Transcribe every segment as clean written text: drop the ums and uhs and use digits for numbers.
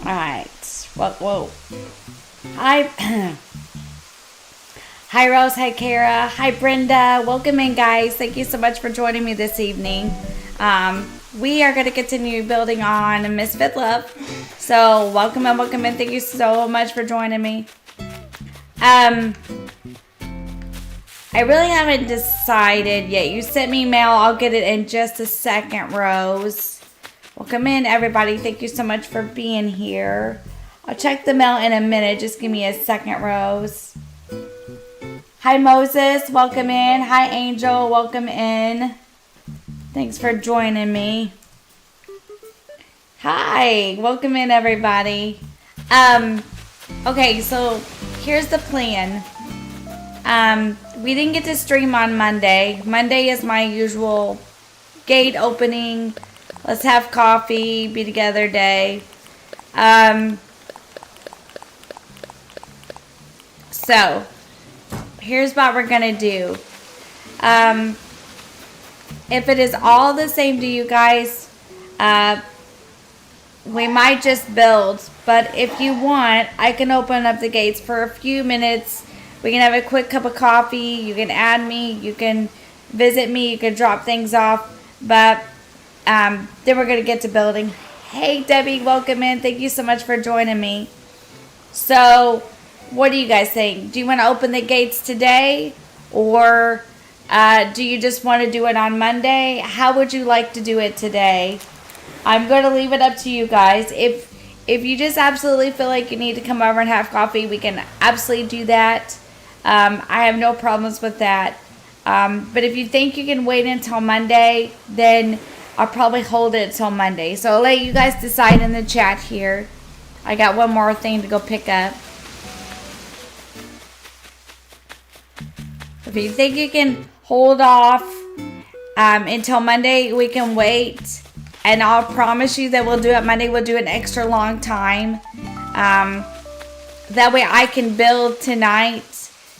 Alright. Whoa. Hi. Hi, Rose. Hi, Kara. Hi, Brenda. Welcome in, guys. Thank you so much for joining me this evening. We are going to continue building on MisfitLuv. So, welcome in. Thank you so much for joining me. I really haven't decided yet. You sent me mail. I'll get it in just a second, Rose. Welcome in, everybody. Thank you so much for being here. I'll check the mail in a minute. Just give me a second, Rose. Hi, Moses. Welcome in. Hi, Angel. Welcome in. Thanks for joining me. Hi. Welcome in, everybody. Okay, so here's the plan. We didn't get to stream on Monday. Monday is my usual gate opening. Let's have coffee, be together day. So, here's what we're going to do. If it is all the same to you guys, we might just build. But if you want, I can open up the gates for a few minutes. We can have a quick cup of coffee. You can add me. You can visit me. You can drop things off. But then we're going to get to building. Hey, Debbie, welcome in. Thank you so much for joining me. So, what do you guys think? Do you want to open the gates today? Or do you just want to do it on Monday? How would you like to do it today? I'm going to leave it up to you guys. If you just absolutely feel like you need to come over and have coffee, we can absolutely do that. I have no problems with that. But if you think you can wait until Monday, then I'll probably hold it till Monday. So I'll let you guys decide in the chat here. I got one more thing to go pick up. If you think you can hold off until Monday, we can wait. And I'll promise you that we'll do it Monday. We'll do an extra long time. That way I can build tonight.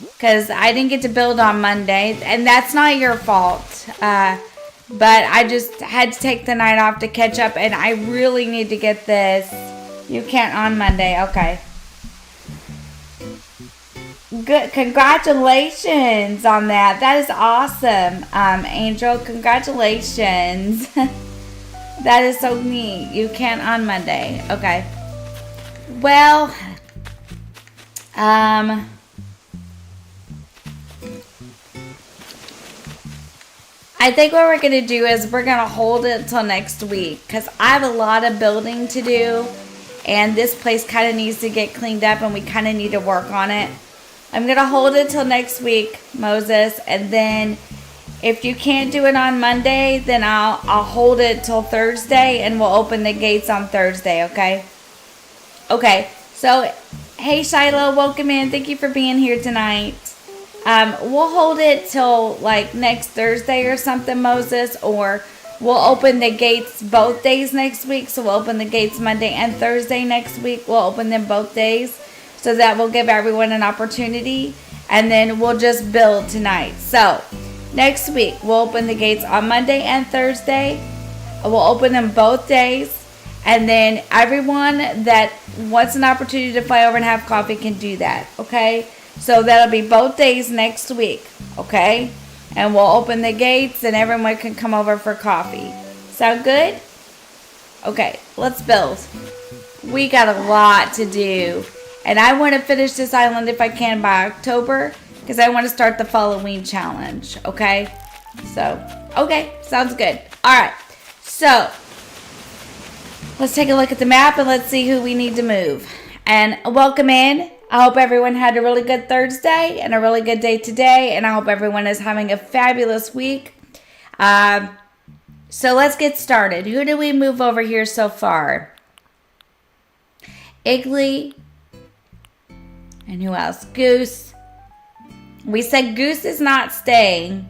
Because I didn't get to build on Monday. And that's not your fault. But I just had to take the night off to catch up. And I really need to get this. You can't on Monday. Okay. Good. Congratulations on that. That is awesome. Angel, congratulations. That is so neat. You can't on Monday. Okay. Well, I think what we're going to do is we're going to hold it until next week because I have a lot of building to do and this place kind of needs to get cleaned up and we kind of need to work on it. I'm going to hold it till next week, Moses, and then if you can't do it on Monday, then I'll hold it till Thursday and we'll open the gates on Thursday, okay? Okay, so hey Shiloh, welcome in. Thank you for being here tonight. We'll hold it till like next Thursday or something, Moses, or we'll open the gates both days next week. So we'll open the gates Monday and Thursday next week. We'll open them both days so that we'll give everyone an opportunity and then we'll just build tonight. So next week, we'll open the gates on Monday and Thursday. We'll open them both days. And then everyone that wants an opportunity to fly over and have coffee can do that, okay? So that'll be both days next week, okay? And we'll open the gates and everyone can come over for coffee. Sound good? Okay, let's build. We got a lot to do. And I want to finish this island if I can by October. Because I want to start the Halloween challenge, okay? So, okay, sounds good. Alright, so let's take a look at the map and let's see who we need to move. And welcome in. I hope everyone had a really good Thursday and a really good day today. And I hope everyone is having a fabulous week. So let's get started. Who do we move over here so far? Iggly. And who else? Goose. We said Goose is not staying.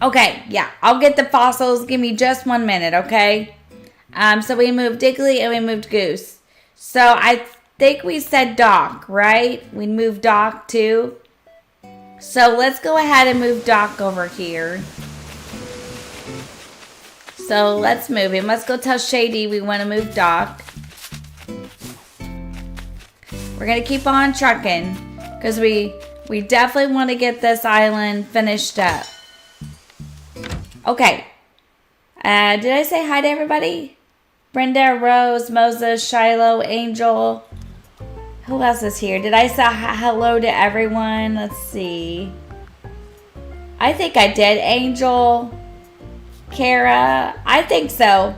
Okay, yeah. I'll get the fossils. Give me just 1 minute, okay? So we moved Iggly and we moved Goose. So I think we said Doc, right? We moved Doc too. So let's go ahead and move Doc over here. So So let's move him. Let's go tell Shady we want to move Doc. We're going to keep on trucking because we definitely want to get this island finished up. Okay. Did I say hi to everybody? Brenda, Rose, Moses, Shiloh, Angel. Who else is here? Did I say hello to everyone? Let's see. I think I did. Angel, Kara. I think so.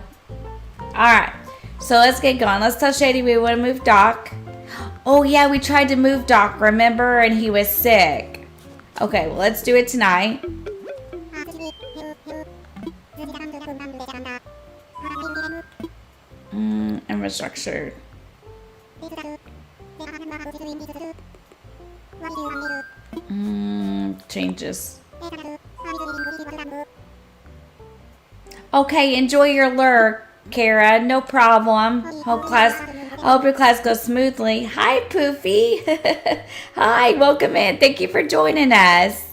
Alright. So let's get going. Let's tell Shady we want to move Doc. Oh yeah, we tried to move Doc, remember? And he was sick. Okay, well let's do it tonight. Infrastructure. Changes. Okay, enjoy your lurk, Kara. No problem. I hope your class goes smoothly. Hi, Poofy. Hi, welcome in. Thank you for joining us.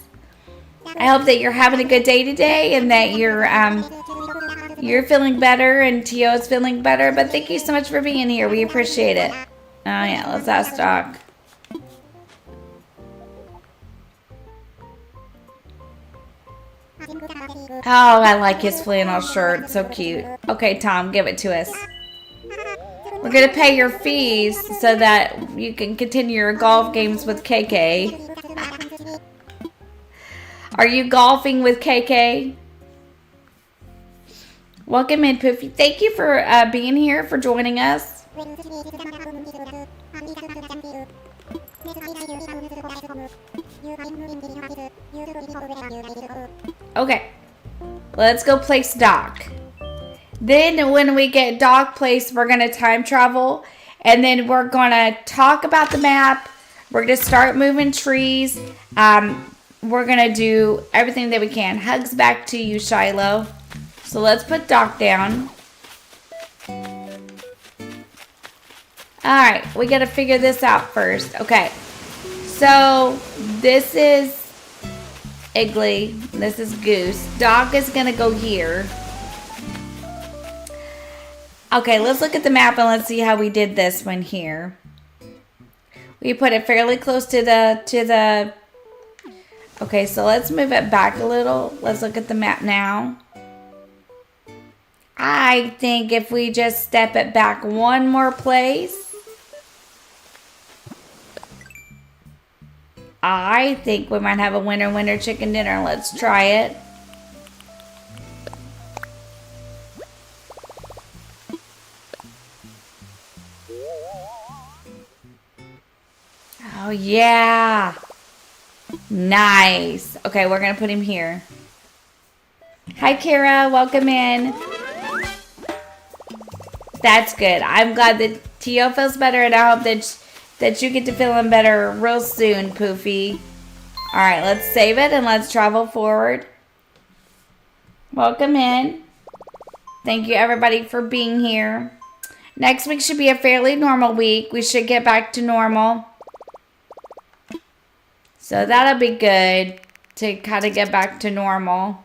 I hope that you're having a good day today and that you're feeling better and Tio's feeling better. But thank you so much for being here. We appreciate it. Oh yeah, let's ask Doc. Oh, I like his flannel shirt. So cute. Okay, Tom, give it to us. We're going to pay your fees so that you can continue your golf games with KK. Are you golfing with KK? Welcome in, Poofy. Thank you for being here, for joining us. Okay, let's go place Doc. Then when we get Doc placed, we're going to time travel. And then we're going to talk about the map. We're going to start moving trees. We're going to do everything that we can. Hugs back to you, Shiloh. So let's put Doc down. Alright, we got to figure this out first. Okay, so this is Iggly. This is Goose. Doc is going to go here. Okay, let's look at the map and let's see how we did this one here. We put it fairly close to the... Okay, so let's move it back a little. Let's look at the map now. I think if we just step it back one more place, I think we might have a winner chicken dinner. Let's try it. Oh, yeah. Nice. Okay, we're going to put him here. Hi, Kara. Welcome in. That's good. I'm glad that Tio feels better, and I hope that you get to feeling better real soon, Poofy. All right, let's save it, and let's travel forward. Welcome in. Thank you, everybody, for being here. Next week should be a fairly normal week. We should get back to normal. So that'll be good to kind of get back to normal.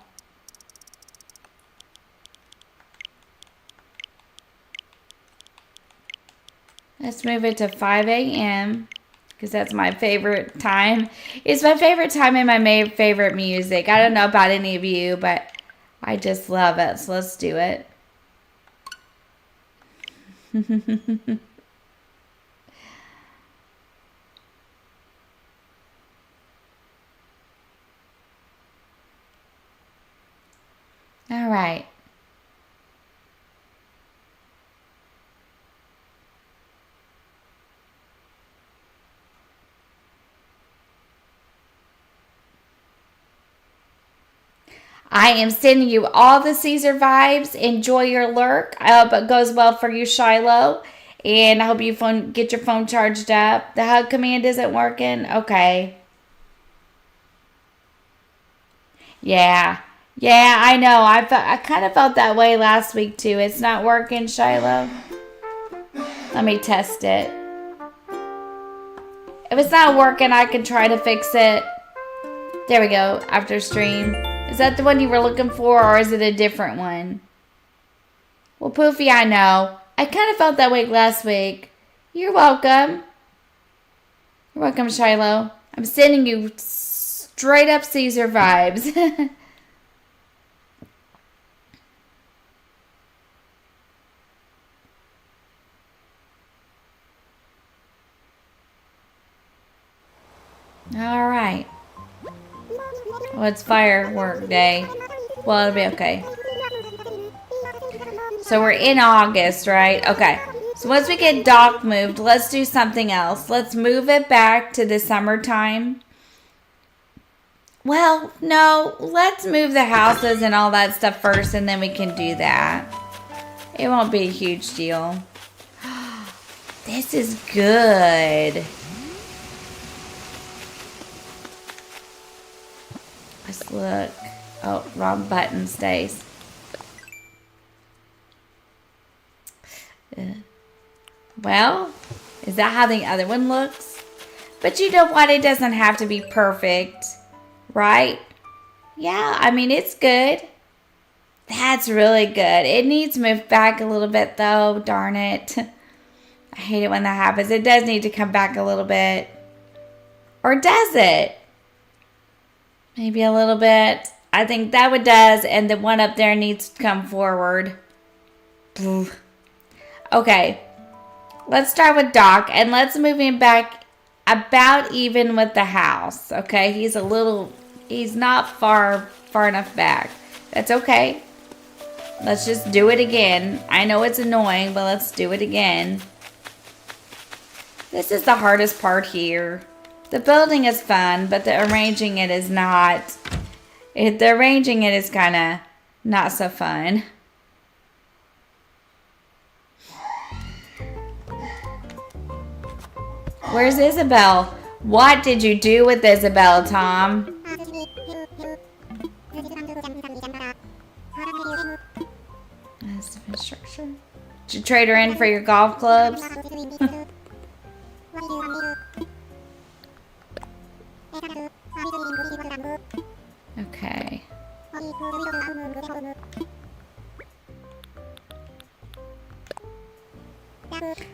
Let's move it to 5 a.m. because that's my favorite time. It's my favorite time and my favorite music. I don't know about any of you, but I just love it. So let's do it. All right. I am sending you all the Caesar vibes. Enjoy your lurk. I hope it goes well for you, Shiloh. And I hope you get your phone charged up. The hug command isn't working. Okay. Yeah. Yeah, I know. I kind of felt that way last week, too. It's not working, Shiloh. Let me test it. If it's not working, I can try to fix it. There we go. After stream. Is that the one you were looking for, or is it a different one? Well, Poofy, I know. I kind of felt that way last week. You're welcome. You're welcome, Shiloh. I'm sending you straight up Caesar vibes. All right. Well, it's firework day. Well, it'll be okay. So we're in August, right? Okay. So once we get Doc moved, let's do something else. Let's move it back to the summertime. Well, no. Let's move the houses and all that stuff first, and then we can do that. It won't be a huge deal. This is good. Let's look. Oh, wrong button, Stace. Well, is that how the other one looks? But you know what? It doesn't have to be perfect, right? Yeah, I mean, it's good. That's really good. It needs to move back a little bit, though. Darn it. I hate it when that happens. It does need to come back a little bit. Or does it? Maybe a little bit. I think that one does, and the one up there needs to come forward. Okay. Let's start with Doc, and let's move him back about even with the house. Okay, he's not far enough back. That's okay. Let's just do it again. I know it's annoying, but let's do it again. This is the hardest part here. The building is fun, but the arranging it is not. The arranging it is kind of not so fun. Where's Isabel? What did you do with Isabel, Tom? That's structure. Did you trade her in for your golf clubs? Okay.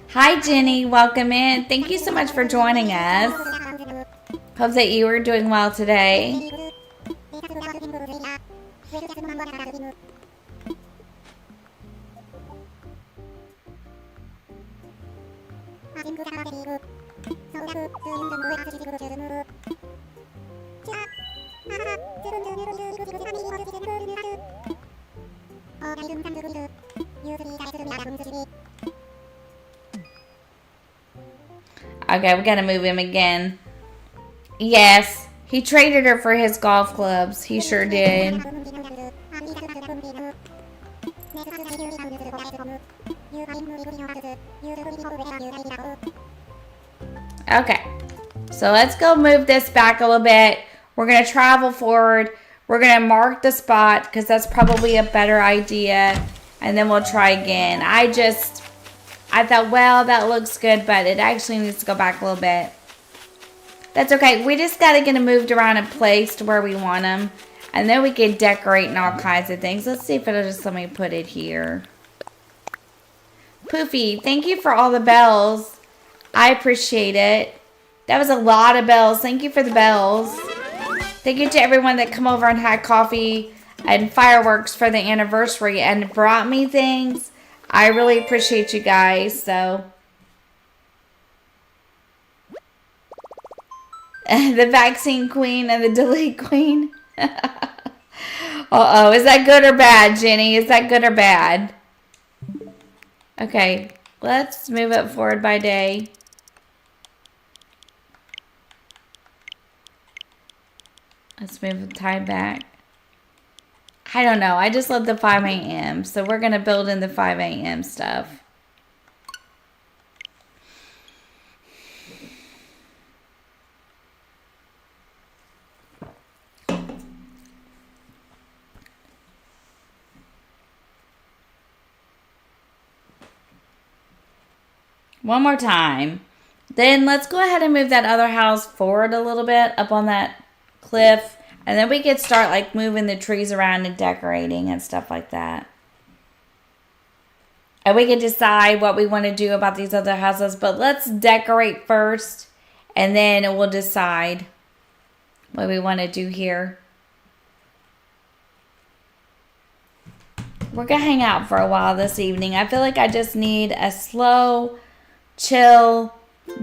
Hi, Jenny. Welcome in. Thank you so much for joining us. Hope that you are doing well today. Okay, we gotta move him again. Yes, he traded her for his golf clubs. He sure did. Okay, so let's go move this back a little bit. We're gonna travel forward. We're gonna mark the spot because that's probably a better idea. And then we'll try again. I thought, well, that looks good, but it actually needs to go back a little bit. That's okay. We just got to get them moved around and placed where we want them. And then we can decorate and all kinds of things. Let's see if it'll just let me put it here. Poofy, thank you for all the bells. I appreciate it. That was a lot of bells. Thank you for the bells. Thank you to everyone that come over and had coffee and fireworks for the anniversary and brought me things. I really appreciate you guys, so. The vaccine queen and the delete queen. Uh-oh, is that good or bad, Jenny? Is that good or bad? Okay, let's move it forward by day. Let's move the time back. I don't know. I just love the 5 a.m. So we're going to build in the 5 a.m. stuff. One more time. Then let's go ahead and move that other house forward a little bit up on that cliff. And then we could start like moving the trees around and decorating and stuff like that. And we can decide what we want to do about these other houses. But let's decorate first. And then we'll decide what we want to do here. We're going to hang out for a while this evening. I feel like I just need a slow, chill,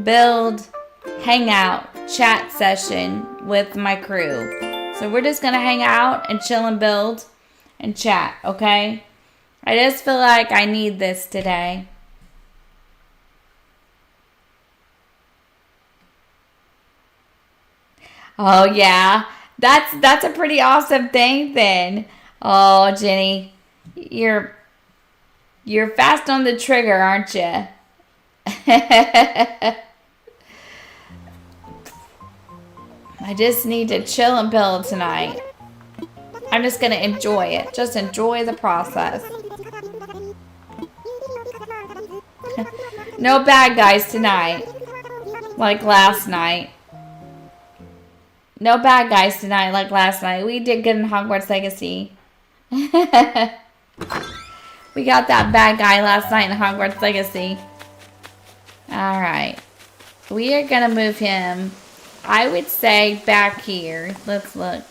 build, hangout, chat session with my crew. So we're just going to hang out and chill and build and chat, okay? I just feel like I need this today. Oh, yeah. That's a pretty awesome thing then. Oh, Jenny, you're fast on the trigger, aren't you? I just need to chill and build tonight. I'm just going to enjoy it. Just enjoy the process. No bad guys tonight. Like last night. No bad guys tonight like last night. We did good in Hogwarts Legacy. We got that bad guy last night in Hogwarts Legacy. Alright. We are going to move him, I would say, back here. Let's look.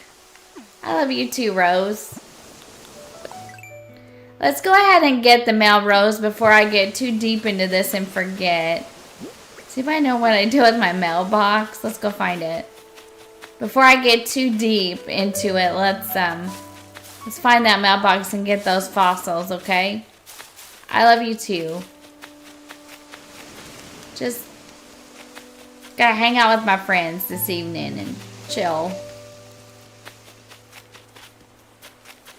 I love you too, Rose. Let's go ahead and get the mail, Rose, before I get too deep into this and forget. See if I know what I do with my mailbox. Let's go find it. Before I get too deep into it, let's find that mailbox and get those fossils, okay? I love you too. Just gotta hang out with my friends this evening and chill.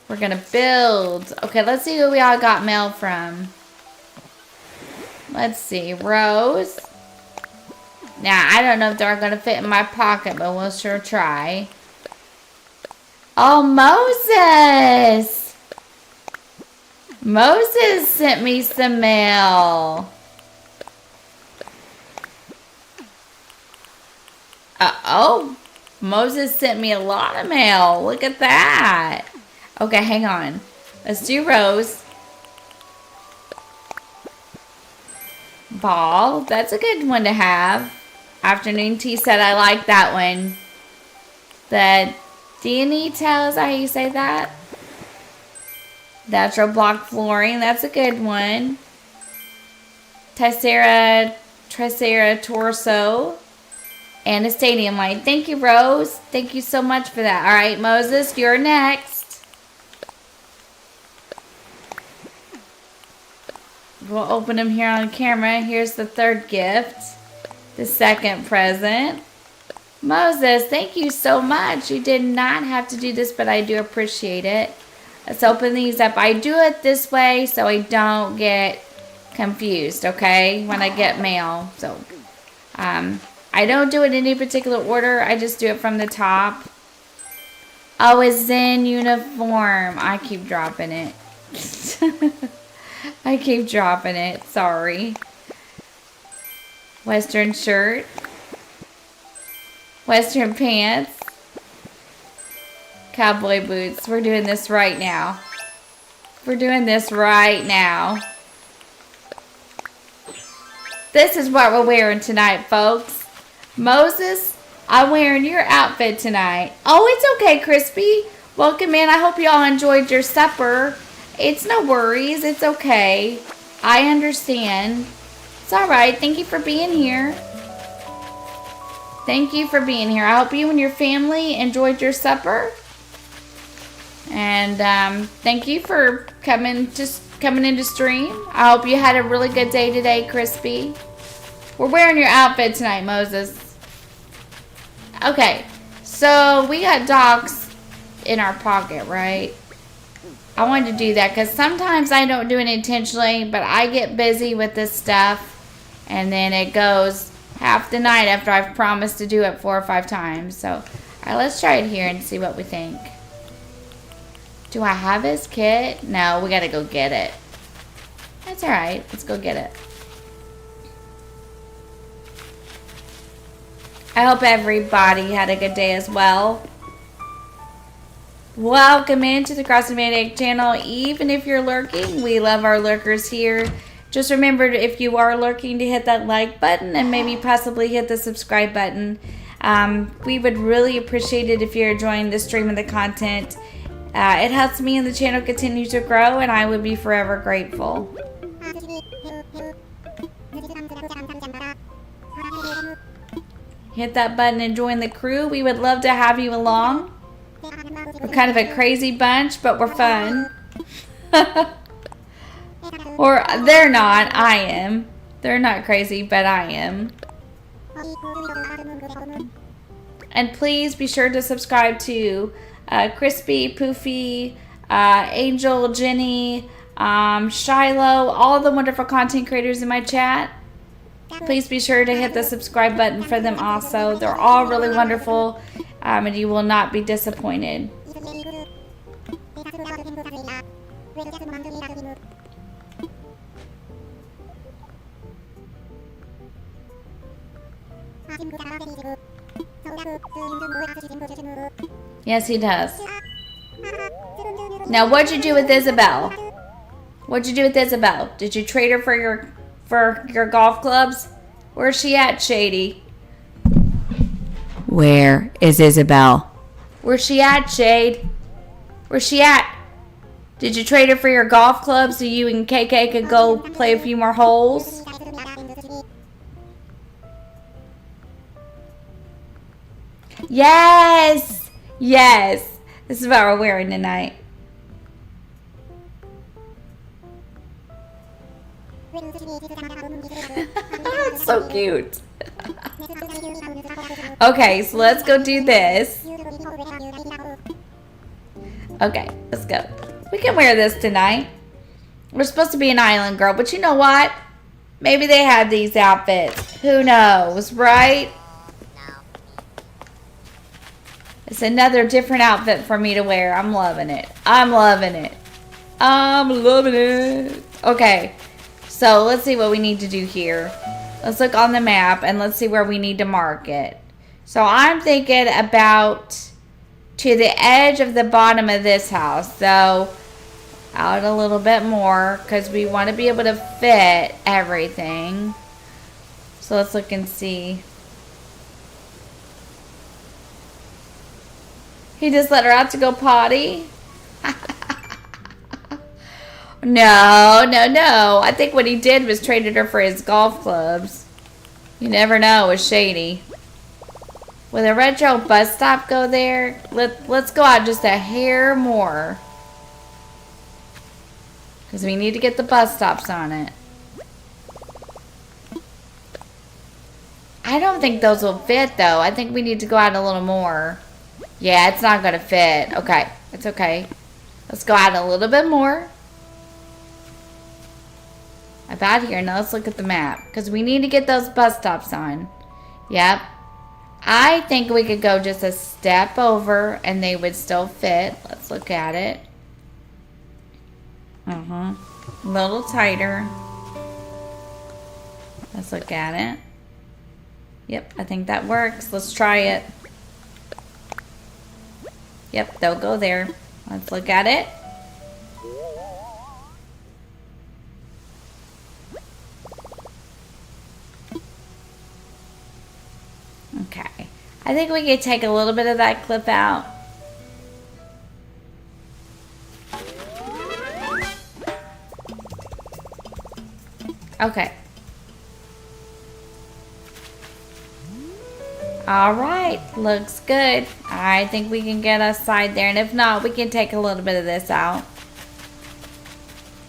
We're gonna build. Okay, let's see who we all got mail from. Let's see, Rose. Now, I don't know if they're gonna fit in my pocket, but we'll sure try. Oh, Moses! Moses sent me some mail. Uh-oh. Moses sent me a lot of mail. Look at that. Okay, hang on. Let's do Rose. Ball. That's a good one to have. Afternoon tea said I like that one. The Dianita, is that how you say that? Natural block flooring. That's a good one. Tricera torso. And a stadium light. Thank you, Rose. Thank you so much for that. All right, Moses, you're next. We'll open them here on camera. Here's the third gift. The second present. Moses, thank you so much. You did not have to do this, but I do appreciate it. Let's open these up. I do it this way so I don't get confused, okay, when I get mail. So, I don't do it in any particular order. I just do it from the top. Oh, it's in uniform. I keep dropping it. I keep dropping it. Sorry. Western shirt. Western pants. Cowboy boots. We're doing this right now. We're doing this right now. This is what we're wearing tonight, folks. Moses, I'm wearing your outfit tonight. Oh, it's okay, Crispy. Welcome in. I hope you all enjoyed your supper. It's no worries. It's okay. I understand. It's all right. Thank you for being here. Thank you for being here. I hope you and your family enjoyed your supper. And thank you for coming into stream. I hope you had a really good day today, Crispy. We're wearing your outfit tonight, Moses. Okay, so we got docs in our pocket, right? I wanted to do that because sometimes I don't do it intentionally, but I get busy with this stuff, and then it goes half the night after I've promised to do it 4 or 5 times. So, all right, let's try it here and see what we think. Do I have his kit? No, we got to go get it. That's all right. Let's go get it. I hope everybody had a good day as well. Welcome into the CrossingManiac channel. Even if you're lurking, we love our lurkers here. Just remember, if you are lurking, to hit that like button and maybe possibly hit the subscribe button. We would really appreciate it if you're enjoying the stream and the content. It helps me and the channel continue to grow, and I would be forever grateful. Hit that button and join the crew. We would love to have you along. We're kind of a crazy bunch, but we're fun. Or they're not. I am. They're not crazy, but I am. And please be sure to subscribe to Crispy, Poofy, Angel, Jenny, Shiloh, all the wonderful content creators in my chat. Please be sure to hit the subscribe button for them also. They're all really wonderful, and you will not be disappointed. Yes, he does. Now, what'd you do with Isabel? What'd you do with Isabel? Did you trade her for your golf clubs? Where's she at, Shady? Where is Isabel? Where's she at, Shade? Where's she at? Did you trade her for your golf clubs so you and KK could go play a few more holes? Yes! Yes! This is what we're wearing tonight. It's so cute. Okay, so let's go do this. Okay, let's go. We can wear this tonight. We're supposed to be an island girl, but you know what? Maybe they have these outfits. Who knows, right? It's another different outfit for me to wear. I'm loving it. I'm loving it. I'm loving it. Okay, so let's see what we need to do here. Let's look on the map and let's see where we need to mark it. So I'm thinking about to the edge of the bottom of this house. So out a little bit more because we want to be able to fit everything. So let's look and see. He just let her out to go potty? No, no, no. I think what he did was traded her for his golf clubs. You never know with Shady. Will the retro bus stop go there? Let's go out just a hair more. Because we need to get the bus stops on it. I don't think those will fit though. I think we need to go out a little more. Yeah, it's not going to fit. Okay, it's okay. Let's go out a little bit more. About here. Now let's look at the map. Because we need to get those bus stops on. Yep. I think we could go just a step over and they would still fit. Let's look at it. A little tighter. Let's look at it. Yep, I think that works. Let's try it. Yep, they'll go there. Let's look at it. Okay. I think we could take a little bit of that clip out. Okay. All right, looks good. I think we can get us side there, and if not, we can take a little bit of this out.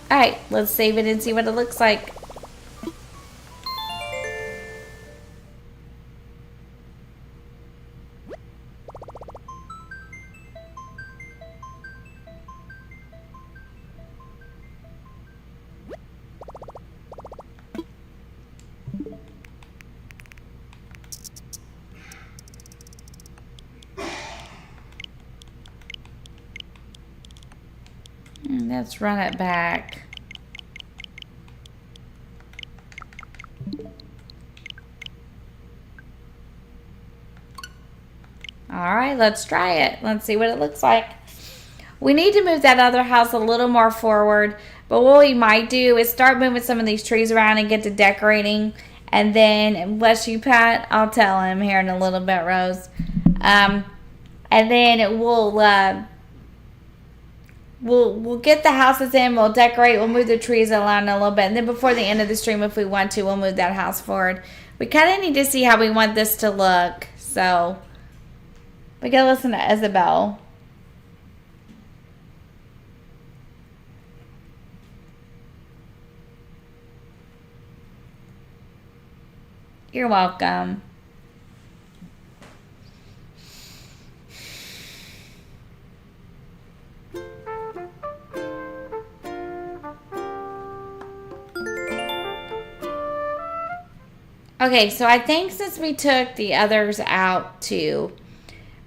All right, let's save it and see what it looks like. Let's run it back. All right, let's try it. Let's see what it looks like. We need to move that other house a little more forward. But what we might do is start moving some of these trees around and get to decorating. And then, bless you, Pat, I'll tell him here in a little bit, Rose. And then we'll get the houses in. We'll decorate. We'll move the trees around a little bit. And then before the end of the stream, if we want to, we'll move that house forward. We kind of need to see how we want this to look. So, we gotta listen to Isabel. You're welcome. Okay, so I think since we took the others out too,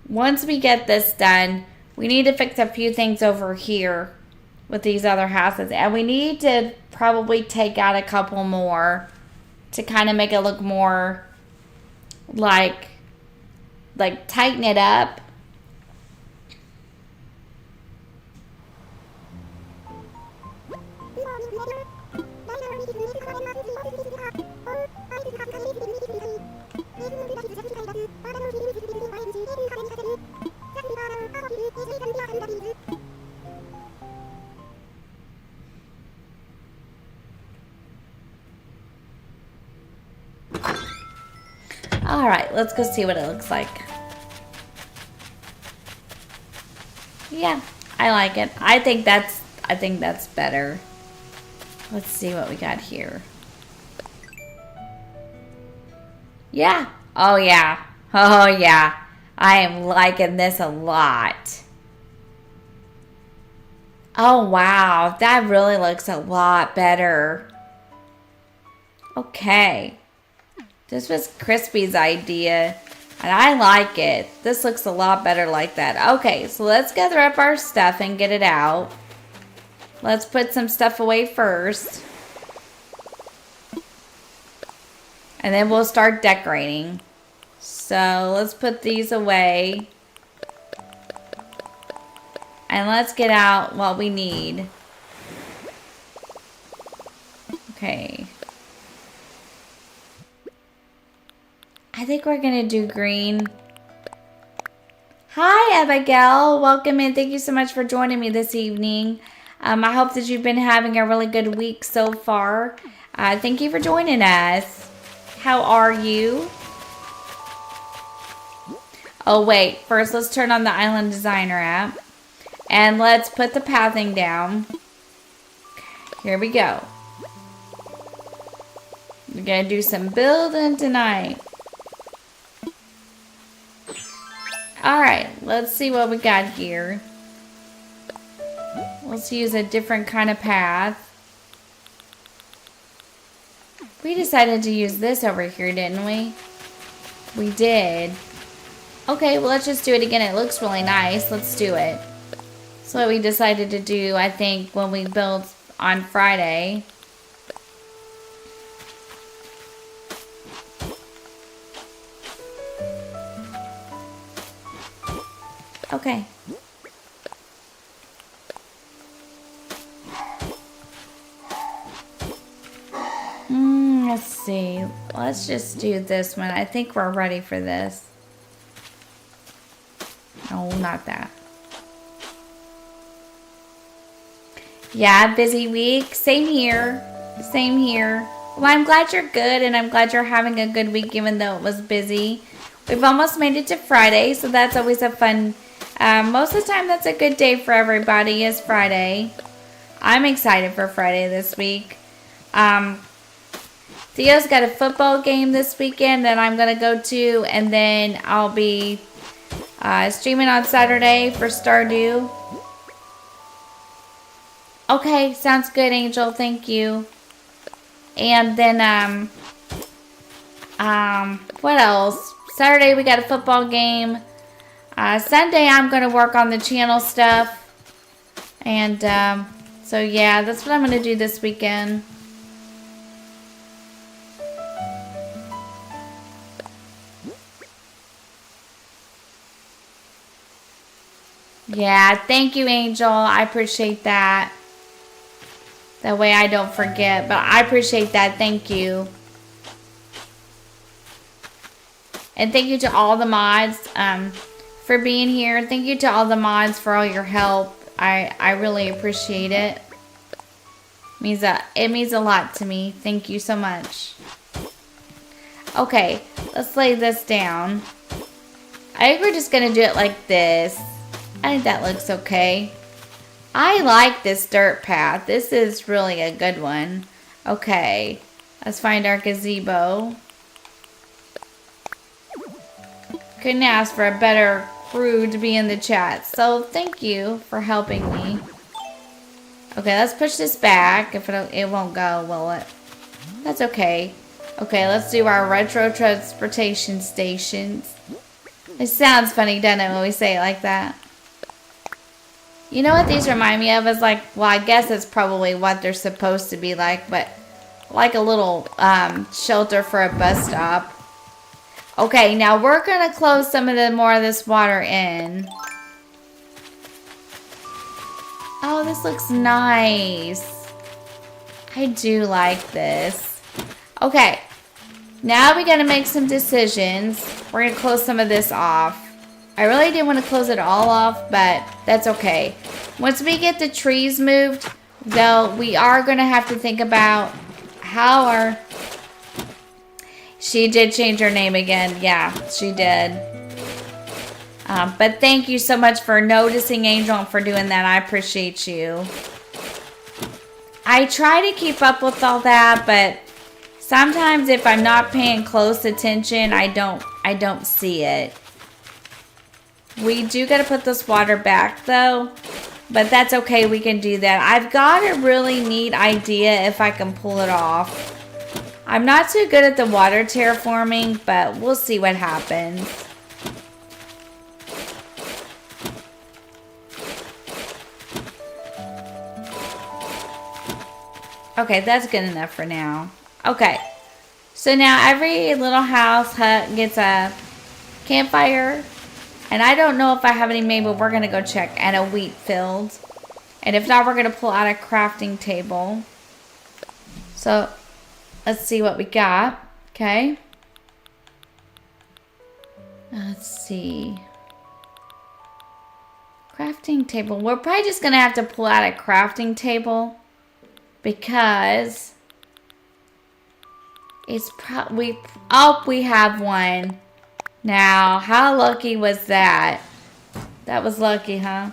once we get this done, we need to fix a few things over here with these other houses. And we need to probably take out a couple more to kind of make it look more like tighten it up. All right, let's go see what it looks like. Yeah, I like it. I think that's better. Let's see what we got here. Yeah. Oh yeah. Oh yeah. I am liking this a lot. Oh wow, that really looks a lot better. Okay. This was Crispy's idea, and I like it. This looks a lot better like that. Okay, so let's gather up our stuff and get it out. Let's put some stuff away first. And then we'll start decorating. So let's put these away. And let's get out what we need. Okay. I think we're going to do green. Hi, Abigail. Welcome in. Thank you so much for joining me this evening. I hope that you've been having a really good week so far. Thank you for joining us. How are you? Oh, wait. First, let's turn on the Island Designer app. And let's put the pathing down. Here we go. We're going to do some building tonight. Alright, let's see what we got here. Let's use a different kind of path. We decided to use this over here, didn't we? We did. Okay, well let's just do it again. It looks really nice. Let's do it. That's what we decided to do, I think, when we built on Friday. Okay. Let's see. Let's just do this one. I think we're ready for this. No, not that. Yeah, busy week. Same here. Same here. Well, I'm glad you're good, and I'm glad you're having a good week even though it was busy. We've almost made it to Friday, so that's always a fun... most of the time, that's a good day for everybody, is Friday. I'm excited for Friday this week. Theo's got a football game this weekend that I'm going to go to, and then I'll be streaming on Saturday for Stardew. Okay, sounds good, Angel. Thank you. And then, what else? Saturday, we got a football game. Sunday, I'm going to work on the channel stuff. And, so yeah, that's what I'm going to do this weekend. Yeah, thank you, Angel. I appreciate that. That way I don't forget. But I appreciate that. Thank you. And thank you to all the mods for being here. Thank you to all the mods for all your help. I really appreciate it. It means a lot to me. Thank you so much. Okay, let's lay this down. I think we're just going to do it like this. I think that looks okay. I like this dirt path. This is really a good one. Okay, let's find our gazebo. Couldn't ask for a better crew to be in the chat. So thank you for helping me. Okay, let's push this back. If it won't go, will it? That's okay. Okay, let's do our retro transportation stations. It sounds funny, doesn't it, when we say it like that? You know what these remind me of? Is like, well, I guess it's probably what they're supposed to be like, but like a little shelter for a bus stop. Okay, now we're gonna close some of the more of this water in. Oh, this looks nice. I do like this. Okay, now we gotta make some decisions. We're gonna close some of this off. I really didn't want to close it all off, but that's okay. Once we get the trees moved, though, we are gonna have to think about how our... She did change her name again. Yeah, she did. But thank you so much for noticing, Angel, and for doing that. I appreciate you. I try to keep up with all that, but sometimes if I'm not paying close attention, I don't see it. We do got to put this water back, though. But that's okay. We can do that. I've got a really neat idea if I can pull it off. I'm not too good at the water terraforming, but we'll see what happens. Okay, that's good enough for now. Okay, so now every little house hut gets a campfire. And I don't know if I have any made, but we're going to go check. And a wheat field. And if not, we're going to pull out a crafting table. So, let's see what we got. Okay. Let's see. Crafting table. We're probably just going to have to pull out a crafting table. Because it's probably... Oh, we have one. Now, how lucky was that? That was lucky, huh?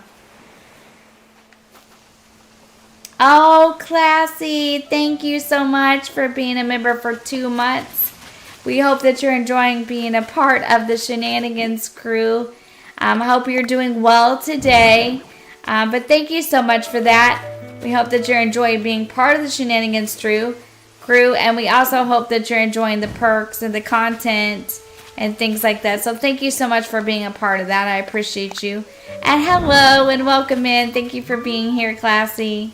Oh, Classy, thank you so much for being a member for 2 months. We hope that you're enjoying being a part of the Shenanigans crew. I hope you're doing well today. But thank you so much for that. We hope that you're enjoying being part of the Shenanigans crew. And we also hope that you're enjoying the perks and the content and things like that. So thank you so much for being a part of that. I appreciate you. And hello and welcome in. Thank you for being here, Classy.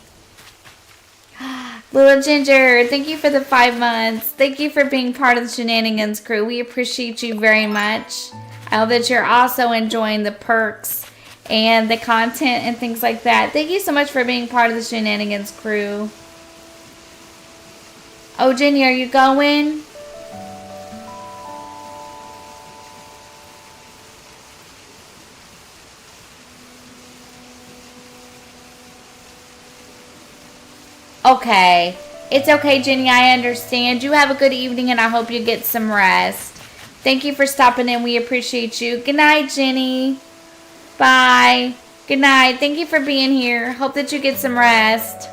Little Ginger, thank you for the 5 months. Thank you for being part of the Shenanigans crew. We appreciate you very much. I hope that you're also enjoying the perks and the content and things like that. Thank you so much for being part of the Shenanigans crew. Oh, Jenny, are you going? Okay. It's okay, Jenny. I understand. You have a good evening, and I hope you get some rest. Thank you for stopping in. We appreciate you. Good night, Jenny. Bye. Good night. Thank you for being here. Hope that you get some rest.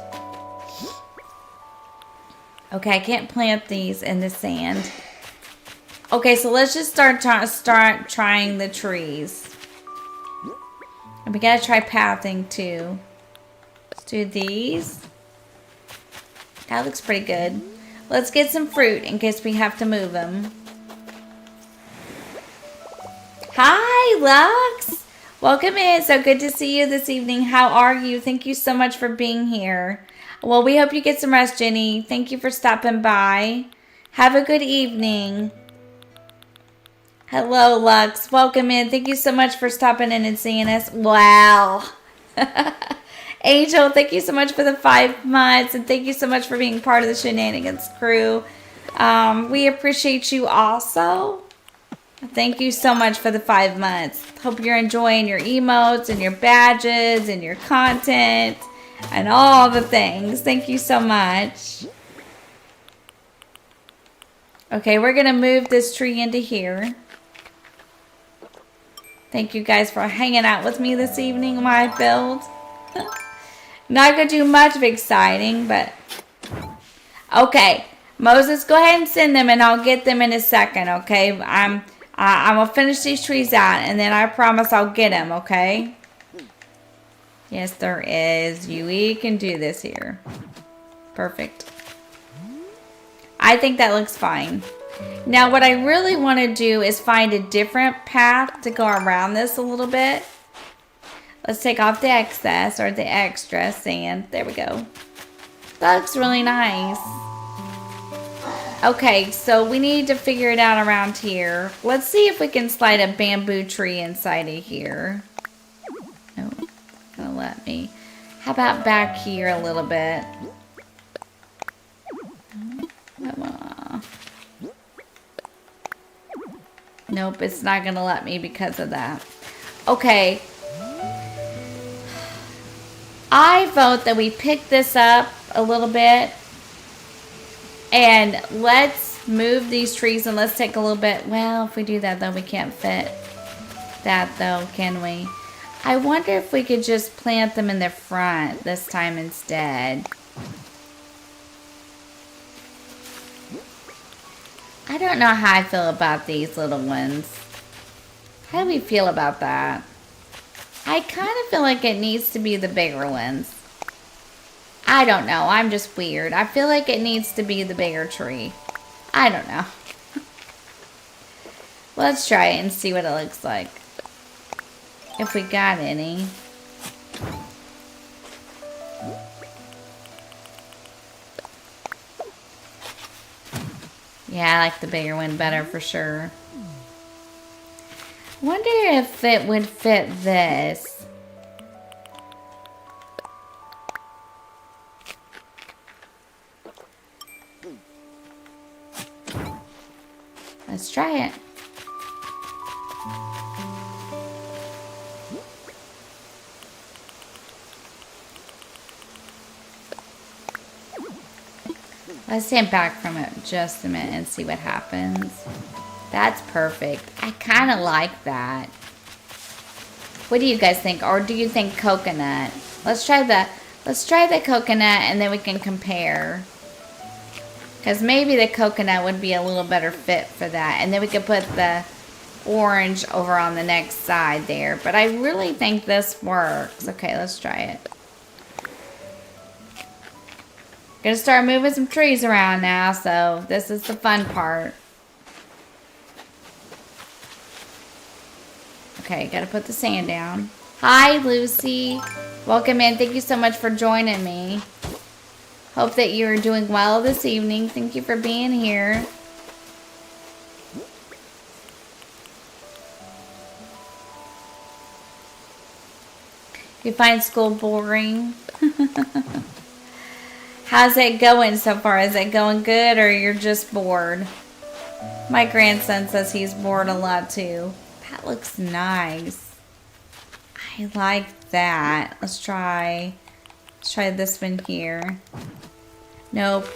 Okay, I can't plant these in the sand. Okay, so let's just start trying the trees. And we gotta try pathing, too. Let's do these. That looks pretty good. Let's get some fruit in case we have to move them. Hi, Lux. Welcome in. So good to see you this evening. How are you? Thank you so much for being here. Well, we hope you get some rest, Jenny. Thank you for stopping by. Have a good evening. Hello, Lux. Welcome in. Thank you so much for stopping in and seeing us. Wow. Angel, thank you so much for the 5 months. And thank you so much for being part of the Shenanigans crew. We appreciate you also. Thank you so much for the 5 months. Hope you're enjoying your emotes and your badges and your content and all the things. Thank you so much. Okay, we're going to move this tree into here. Thank you guys for hanging out with me this evening while I build. Not going to do much of exciting, but... Okay, Moses, go ahead and send them and I'll get them in a second, okay? I'm going to finish these trees out and then I promise I'll get them, okay? Yes, there is. We can do this here. Perfect. I think that looks fine. Now, what I really want to do is find a different path to go around this a little bit. Let's take off the excess or the extra sand. There we go. That looks really nice. Okay, so we need to figure it out around here. Let's see if we can slide a bamboo tree inside of here. No, it's gonna let me. How about back here a little bit? Nope, it's not gonna let me because of that. Okay. I vote that we pick this up a little bit and let's move these trees and let's take a little bit. Well, if we do that though, we can't fit that though, can we? I wonder if we could just plant them in the front this time instead. I don't know how I feel about these little ones. How do we feel about that? I kind of feel like it needs to be the bigger ones. I don't know. I'm just weird. I feel like it needs to be the bigger tree. I don't know. Let's try it and see what it looks like. If we got any. Yeah, I like the bigger one better for sure. Wonder if it would fit this. Let's try it. Let's stand back from it just a minute and see what happens. That's perfect. I kind of like that. What do you guys think? Or do you think coconut? Let's try the coconut and then we can compare. Because maybe the coconut would be a little better fit for that. And then we could put the orange over on the next side there. But I really think this works. Okay, let's try it. Gonna start moving some trees around now, so this is the fun part. Okay, gotta put the sand down. Hi, Lucy. Welcome in. Thank you so much for joining me. Hope that you're doing well this evening. Thank you for being here. You find school boring? How's it going so far? Is it going good or you're just bored? My grandson says he's bored a lot too. That looks nice. I like that. Let's try this one here. Nope.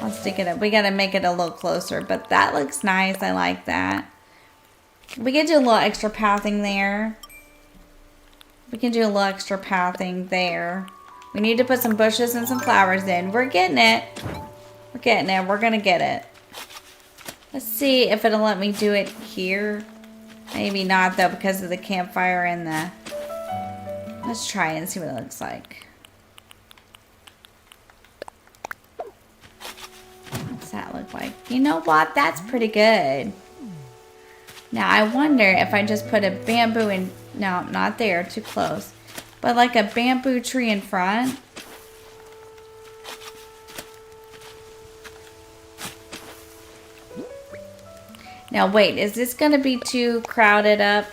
I'll stick it up. We gotta make it a little closer, but that looks nice. I like that. We can do a little extra pathing there. We can do a little extra pathing there. We need to put some bushes and some flowers in. We're getting it. We're getting it. We're gonna get it. Let's see if it'll let me do it here. Maybe not though because of the campfire and the... Let's try and see what it looks like. What's that look like? You know what? That's pretty good. Now I wonder if I just put a bamboo in... No, not there. Too close. But like a bamboo tree in front. Now wait, is this going to be too crowded up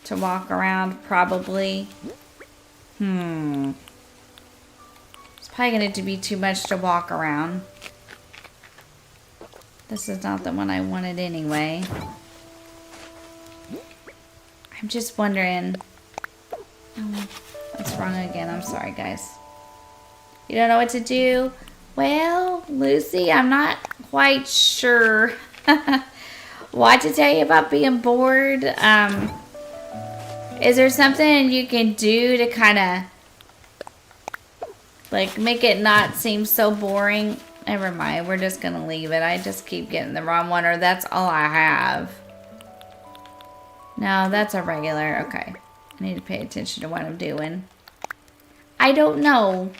to walk around? Probably. It's probably going to be too much to walk around. This is not the one I wanted anyway. I'm just wondering. Oh, that's wrong again. I'm sorry, guys. You don't know what to do? Well, Lucy, I'm not quite sure what to tell you about being bored. Is there something you can do to kind of like make it not seem so boring? Never mind. We're just going to leave it. I just keep getting the wrong one, or that's all I have. No, that's a regular. Okay. I need to pay attention to what I'm doing. I don't know,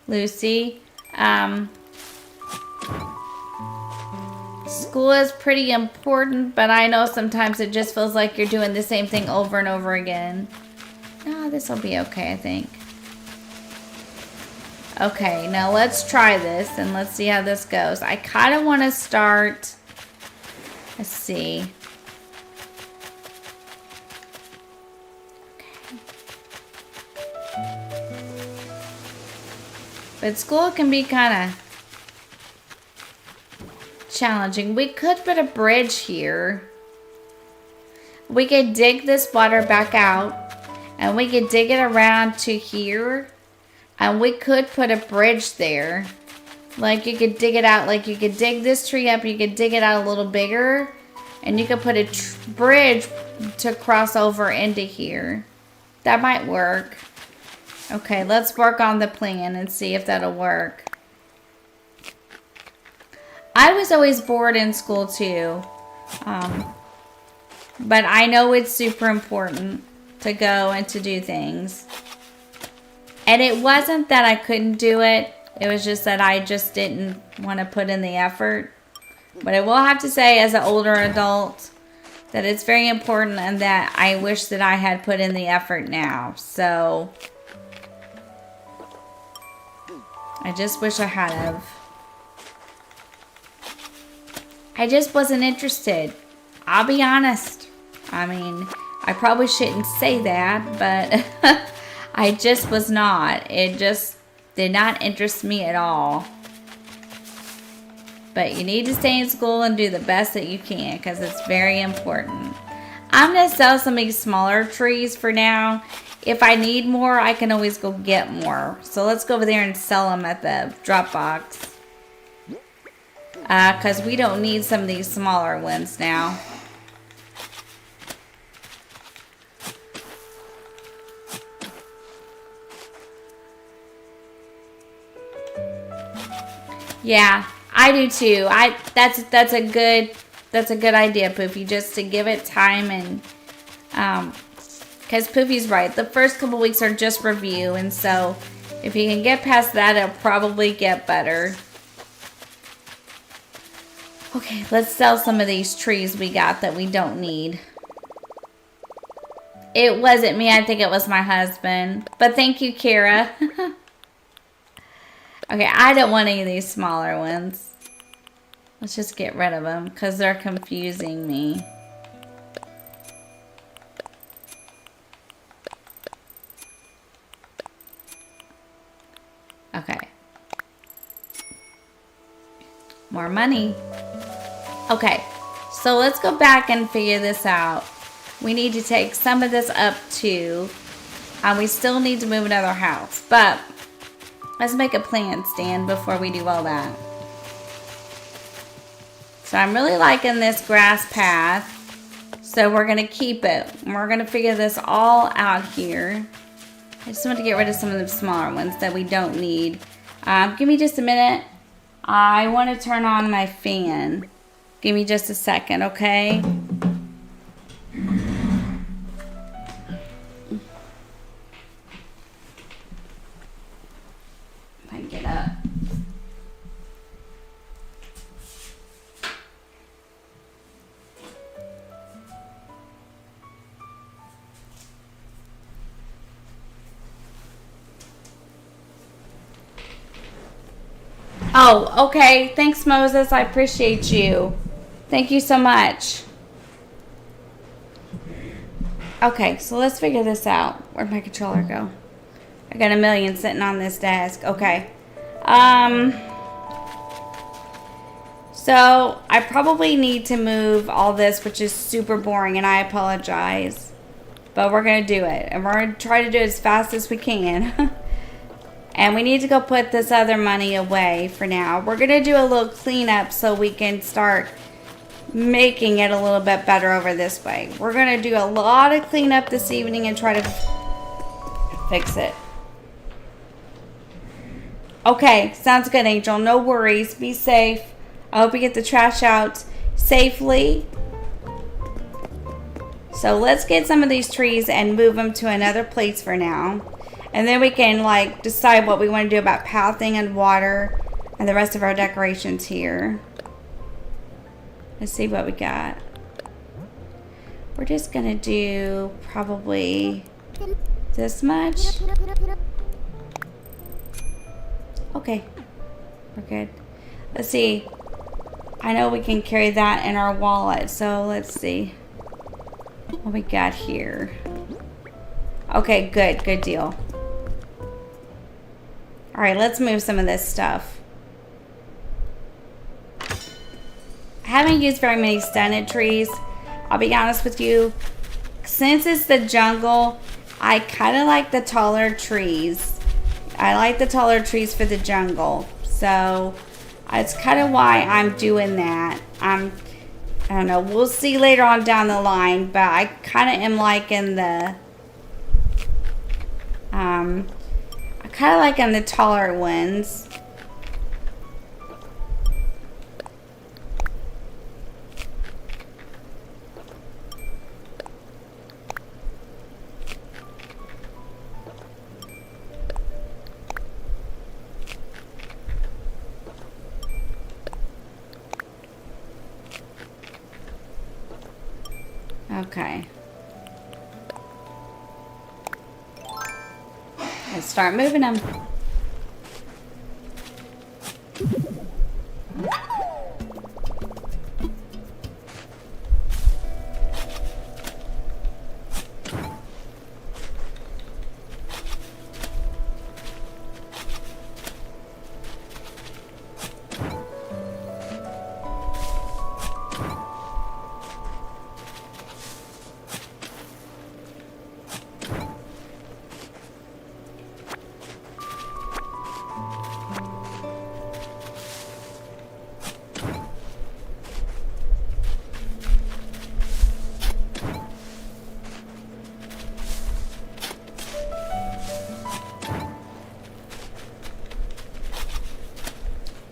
Lucy. School is pretty important, but I know sometimes it just feels like you're doing the same thing over and over again. No, this will be okay, I think. Okay, now let's try this and let's see how this goes. I kind of want to start. Let's see. But school can be kind of challenging. We could put a bridge here. We could dig this water back out. And we could dig it around to here. And we could put a bridge there. Like you could dig it out. Like you could dig this tree up. You could dig it out a little bigger. And you could put a bridge to cross over into here. That might work. Okay, let's work on the plan and see if that'll work. I was always bored in school too. But I know it's super important to go and to do things. And it wasn't that I couldn't do it. It was just that I just didn't want to put in the effort. But I will have to say as an older adult that it's very important and that I wish that I had put in the effort now. So I just wish I had have. I just wasn't interested. I'll be honest. I mean, I probably shouldn't say that, but I just was not. It just did not interest me at all. But you need to stay in school and do the best that you can because it's very important. I'm going to sell some of these smaller trees for now. If I need more, I can always go get more. So let's go over there and sell them at the drop box. Because we don't need some of these smaller ones now. Yeah, I do too. That's a good idea, Poofy, just to give it time and because Poofy's right. The first couple weeks are just review, and so if you can get past that, it'll probably get better. Okay, let's sell some of these trees we got that we don't need. It wasn't me. I think it was my husband. But thank you, Kara. Okay, I don't want any of these smaller ones. Let's just get rid of them because they're confusing me. Okay. More money. Okay, so let's go back and figure this out. We need to take some of this up too. We still need to move another house, but let's make a plan, Stan, before we do all that. So I'm really liking this grass path. So we're going to keep it. We're going to figure this all out here. I just want to get rid of some of the smaller ones that we don't need. Give me just a minute. I want to turn on my fan. Give me just a second, okay? If I can get up. Oh, okay. Thanks, Moses. I appreciate you. Thank you so much. Okay, so let's figure this out. Where'd my controller go? I got a million sitting on this desk. Okay. So I probably need to move all this, which is super boring, and I apologize. But we're going to do it. And we're going to try to do it as fast as we can. And we need to go put this other money away for now. We're going to do a little cleanup so we can start making it a little bit better over this way. We're going to do a lot of cleanup this evening and try to fix it. Okay, sounds good, Angel. No worries. Be safe. I hope you get the trash out safely. So let's get some of these trees and move them to another place for now. And then we can like decide what we want to do about pathing and water and the rest of our decorations here. Let's see what we got. We're just gonna do probably this much. Okay, we're good. Let's see. I know we can carry that in our wallet, so let's see what we got here. Okay, good deal. All right, let's move some of this stuff. I haven't used very many stunted trees. I'll be honest with you. Since it's the jungle, I kind of like the taller trees. I like the taller trees for the jungle. So it's kind of why I'm doing that. I don't know. We'll see later on down the line, but I kind of am liking the the taller ones. Okay. Let's start moving them.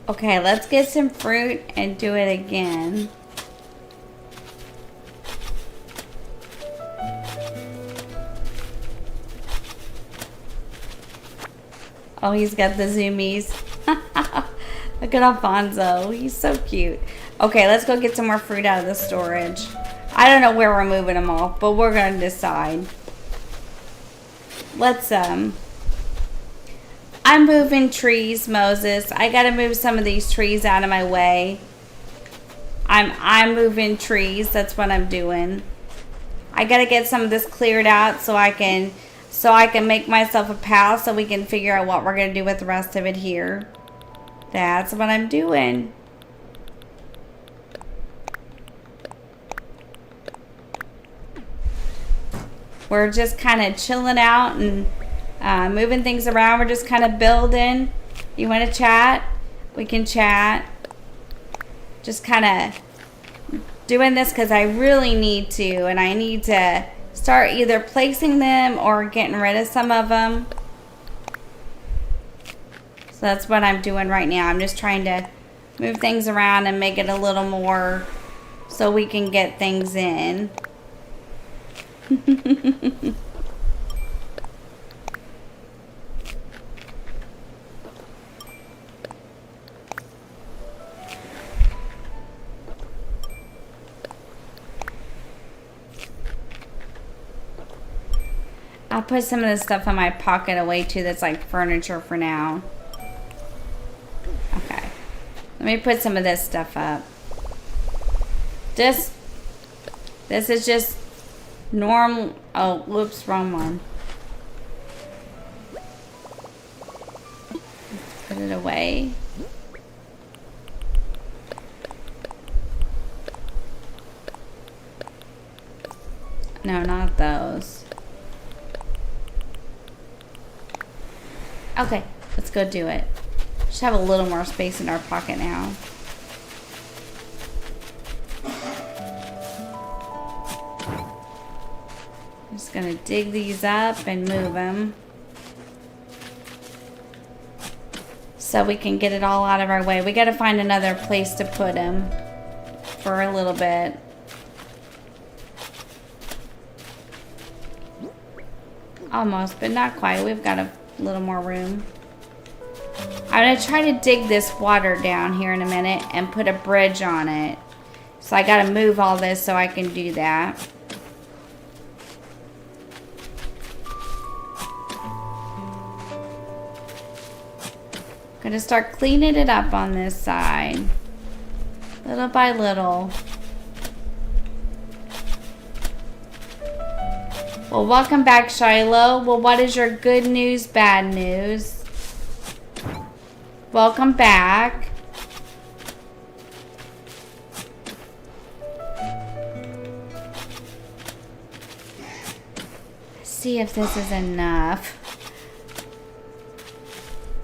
Okay, let's get some fruit and do it again. Oh, he's got the zoomies. Look at Alfonso. He's so cute. Okay, let's go get some more fruit out of the storage. I don't know where we're moving them all, but we're going to decide. Let's, I'm moving trees, Moses. I got to move some of these trees out of my way. I'm moving trees. That's what I'm doing. I got to get some of this cleared out so I can make myself a path so we can figure out what we're going to do with the rest of it here. That's what I'm doing. We're just kind of chilling out and moving things around. We're just kind of building. You want to chat? We can chat. Just kind of doing this because I really need to. And I need to start either placing them or getting rid of some of them. So that's what I'm doing right now. I'm just trying to move things around and make it a little more so we can get things in. I'll put some of this stuff in my pocket away too that's like furniture for now. Okay. Let me put some of this stuff up. This is just normal. Oh, whoops, wrong one. Put it away. No, not those. Okay, let's go do it. Just have a little more space in our pocket now. I'm just gonna dig these up and move them so we can get it all out of our way. We gotta find another place to put them for a little bit. Almost, but not quite. We've got a little more room. I'm gonna try to dig this water down here in a minute and put a bridge on it. So I gotta move all this so I can do that. Gonna start cleaning it up on this side. Little by little. Well, welcome back, Shiloh. Well, what is your good news, bad news? Welcome back. Let's see if this is enough.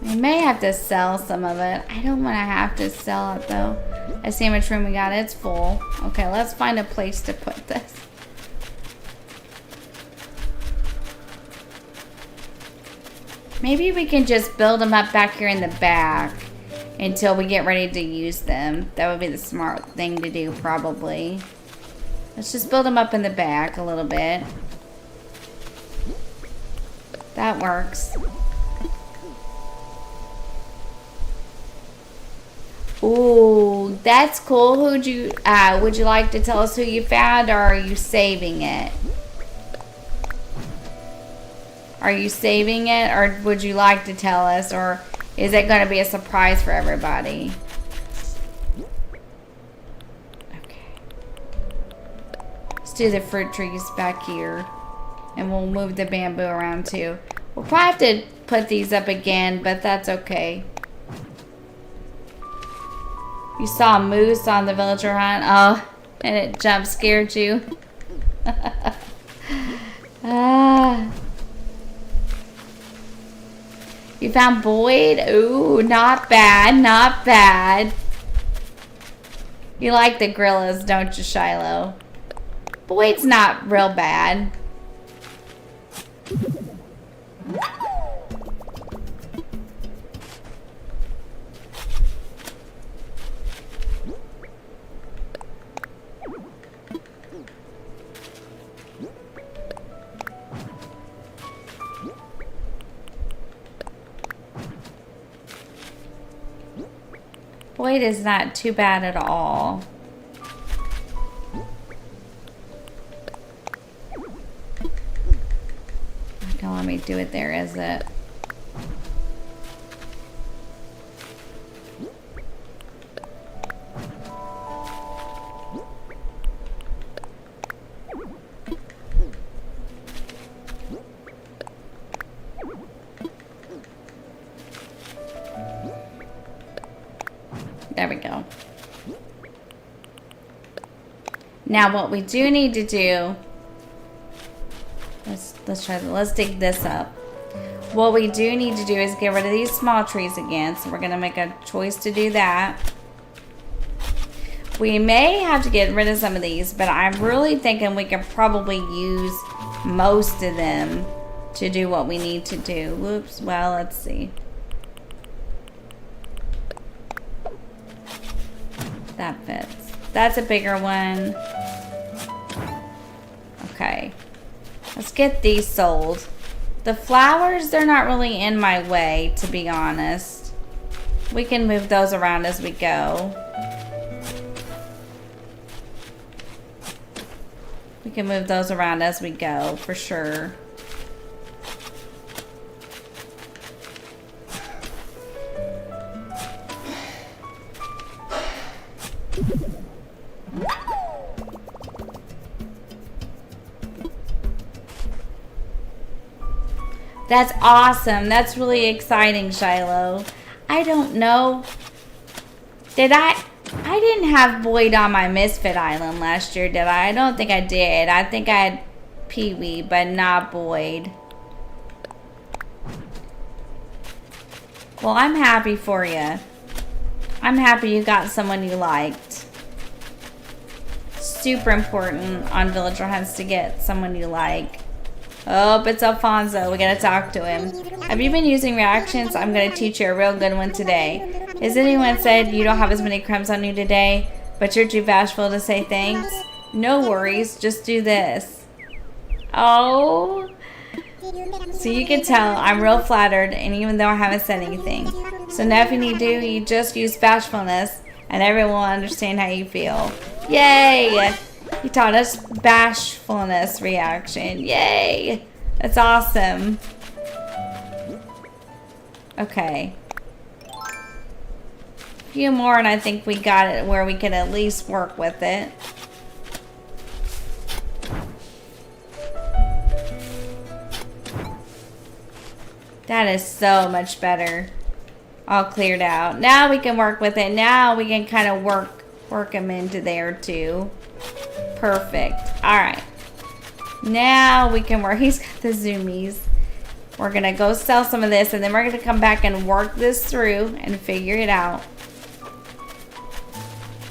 We may have to sell some of it. I don't want to have to sell it, though. I see how much room we got. It's full. Okay, let's find a place to put this. Maybe we can just build them up back here in the back until we get ready to use them. That would be the smart thing to do, probably. Let's just build them up in the back a little bit. That works. Ooh, that's cool. Would you like to tell us who you found, or are you saving it? Are you saving it, or would you like to tell us, or is it going to be a surprise for everybody? Okay. Let's do the fruit trees back here, and we'll move the bamboo around too. We'll probably have to put these up again, but that's okay. You saw a moose on the villager hunt? Oh, and it jump scared you? Ah. You found Boyd? Ooh, not bad, not bad. You like the gorillas, don't you, Shiloh? Boyd's not real bad. Boyd is not too bad at all. Don't let me do it there, is it? There we go. Now what we do need to do, let's try this. Let's dig this up. What we do need to do is get rid of these small trees again. So we're gonna make a choice to do that. We may have to get rid of some of these, but I'm really thinking we can probably use most of them to do what we need to do. Whoops, well, let's see. That fits. That's a bigger one. Okay. Let's get these sold. The flowers, they're not really in my way, to be honest. We can move those around as we go. We can move those around as we go, for sure. That's awesome. That's really exciting, Shiloh. I don't know. Did I didn't have Boyd on my Misfit Island last year, did I? I don't think I did. I think I had Pee-wee, but not Boyd. Well, I'm happy for you. I'm happy you got someone you liked. Super important on villager hunts to get someone you like. Oh, it's Alfonso. We gotta talk to him. Have you been using reactions? I'm gonna teach you a real good one today. Has anyone said you don't have as many crumbs on you today, but you're too bashful to say thanks? No worries. Just do this. Oh. So you can tell I'm real flattered, and even though I haven't said anything. So now if you need to, you just use bashfulness, and everyone will understand how you feel. Yay! He taught us bashfulness reaction. Yay! That's awesome. Okay. A few more and I think we got it where we can at least work with it. That is so much better. All cleared out. Now we can work with it. Now we can kind of work them into there too. Perfect. Alright. Now we can work. He's got the zoomies. We're going to go sell some of this, and then we're going to come back and work this through and figure it out.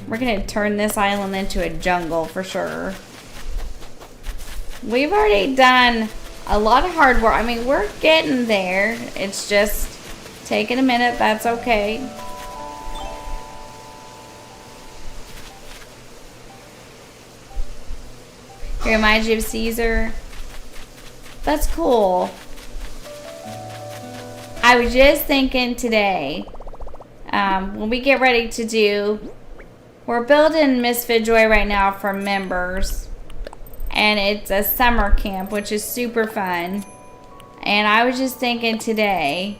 We're going to turn this island into a jungle for sure. We've already done a lot of hard work. I mean, we're getting there. It's just taking a minute. That's okay. It reminds you of Caesar. That's cool. I was just thinking today, when we get ready to do, we're building Misfit Joy right now for members. And it's a summer camp, which is super fun. And I was just thinking today,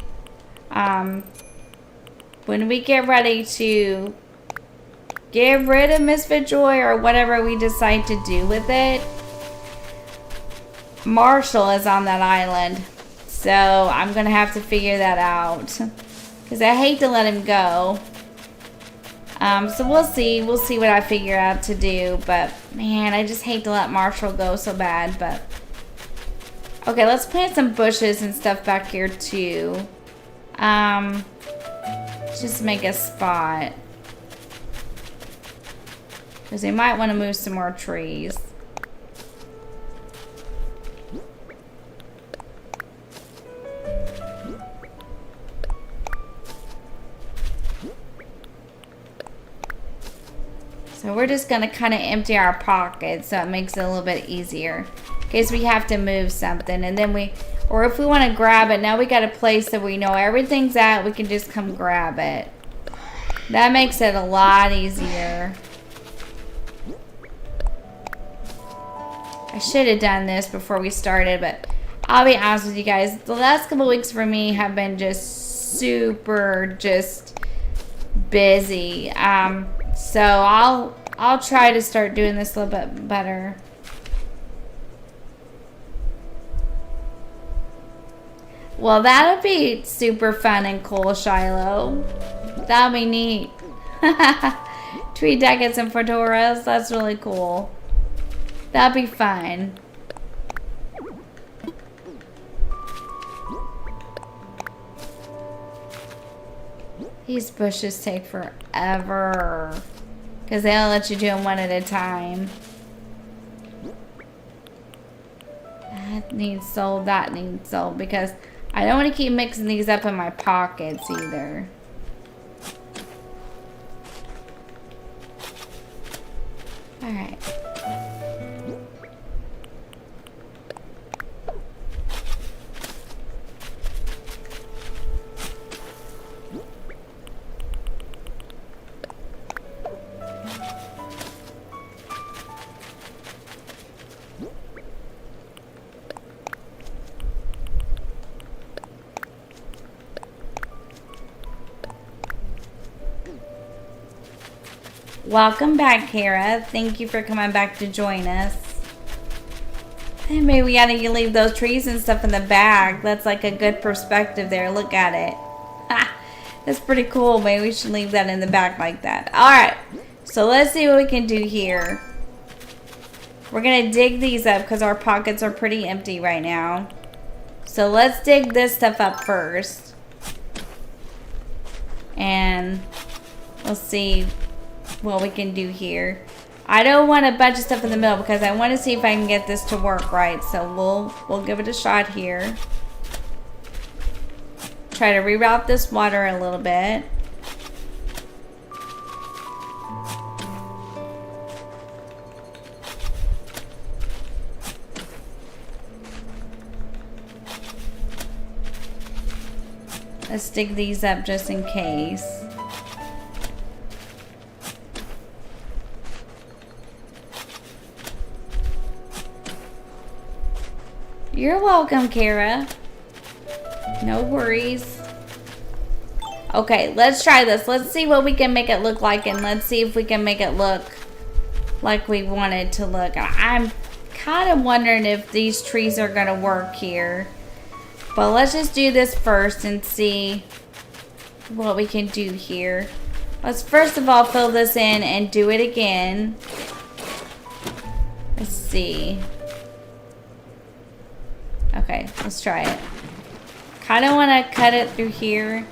when we get ready to get rid of Misfit Joy or whatever we decide to do with it, Marshall is on that island. So I'm going to have to figure that out. Because I hate to let him go. So we'll see. We'll see what I figure out to do. But, man, I just hate to let Marshall go so bad. But okay, let's plant some bushes and stuff back here, too. Just make a spot. Because we might want to move some more trees. So we're just going to kind of empty our pockets so it makes it a little bit easier. In case we have to move something. And then or if we want to grab it, now we got a place that we know everything's at. We can just come grab it. That makes it a lot easier. I should have done this before we started, but I'll be honest with you guys. The last couple weeks for me have been just super busy. So I'll try to start doing this a little bit better. Well, that'll be super fun and cool, Shiloh. That'll be neat. Tweed jackets and fedoras. That's really cool. That'll be fun. These bushes take forever. Because they don't let you do them one at a time. That needs sold. That needs sold. Because I don't want to keep mixing these up in my pockets either. Alright. Welcome back, Kara. Thank you for coming back to join us. And maybe we gotta leave those trees and stuff in the back. That's like a good perspective there. Look at it. That's pretty cool. Maybe we should leave that in the back like that. Alright. So let's see what we can do here. We're gonna dig these up because our pockets are pretty empty right now. So let's dig this stuff up first. And we'll see what we can do here. I don't want a bunch of stuff in the middle because I want to see if I can get this to work right. So we'll give it a shot here. Try to reroute this water a little bit. Let's dig these up just in case. You're welcome, Kara. No worries. Okay, let's try this. Let's see what we can make it look like, and let's see if we can make it look like we want it to look. I'm kind of wondering if these trees are going to work here. But let's just do this first and see what we can do here. Let's first of all fill this in and do it again. Let's see. Okay, let's try it. Kind of want to cut it through here.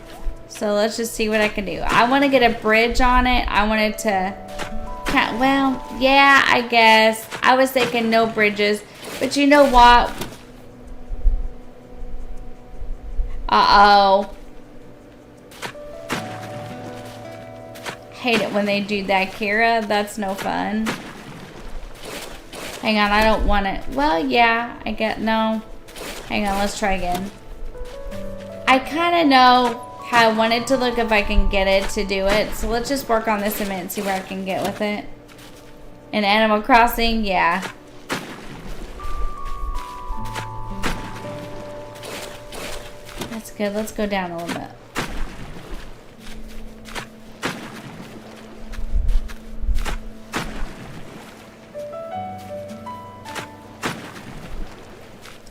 So let's just see what I can do. I want to get a bridge on it. I wanted to... Well, yeah, I guess. I was thinking no bridges. But you know what? Uh-oh. Hate it when they do that, Kira. That's no fun. Hang on, I don't want it. Well, yeah, I get... No. Hang on, let's try again. I kind of know how I want it to look if I can get it to do it. So let's just work on this a minute and see where I can get with it. In Animal Crossing, yeah. That's good. Let's go down a little bit.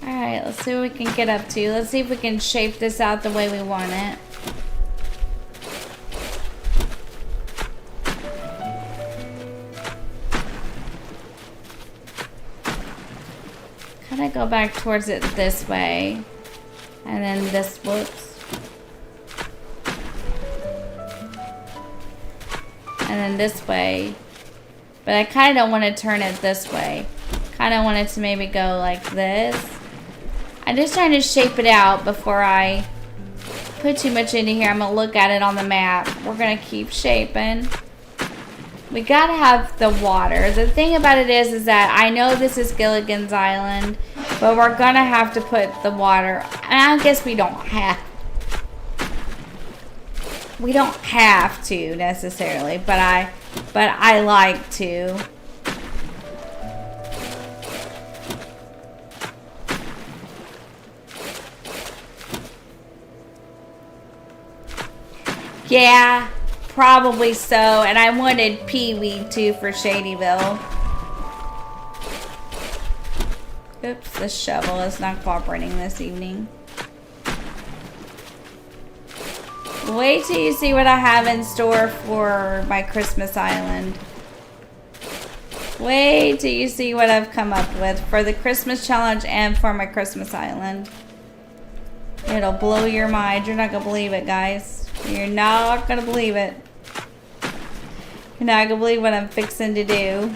Alright, let's see what we can get up to. Let's see if we can shape this out the way we want it. Kind of go back towards it this way. And then this, whoops. And then this way. But I kind of don't want to turn it this way. Kind of want it to maybe go like this. I'm just trying to shape it out before I put too much into here. I'm going to look at it on the map. We're going to keep shaping. We got to have the water. The thing about it is that I know this is Gilligan's Island, but we're going to have to put the water. And I guess we don't have. We don't have to necessarily, but I like to. Yeah, probably so. And I wanted Pee-wee too for Shadyville. Oops, the shovel is not cooperating this evening. Wait till you see what I have in store for my Christmas Island. Wait till you see what I've come up with for the Christmas challenge and for my Christmas Island. It'll blow your mind. You're not gonna believe it, guys. You're not gonna believe it. You're not gonna believe what I'm fixing to do.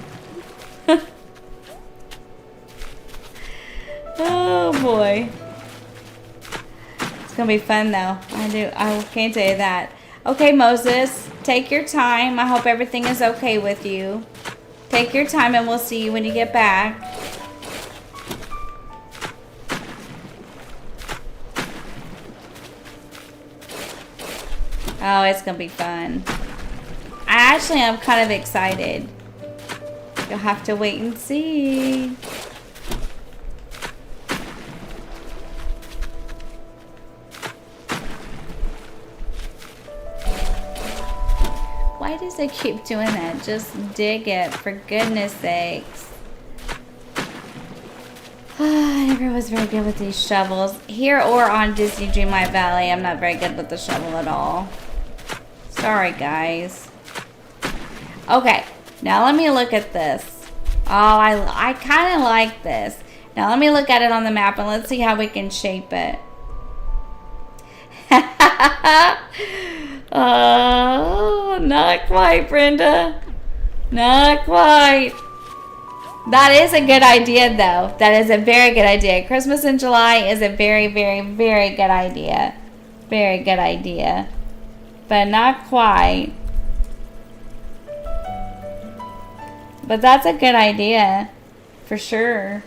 Oh boy. It's gonna be fun though. I can't tell you that. Okay, Moses, take your time. I hope everything is okay with you. Take your time and we'll see you when you get back. Oh, it's gonna be fun. I actually am kind of excited. You'll have to wait and see. Why does does it keep doing that? Just dig it, for goodness sakes. I never was very good with these shovels. Here or on Disney Dreamlight Valley, I'm not very good with the shovel at all. Sorry, guys. Okay, now let me look at this. Oh, I kind of like this. Now let me look at it on the map and let's see how we can shape it. Oh, not quite, Brenda. Not quite. That is a good idea, though. That is a very good idea. Christmas in July is a very, very, very good idea. Very good idea. But not quite. But that's a good idea. For sure.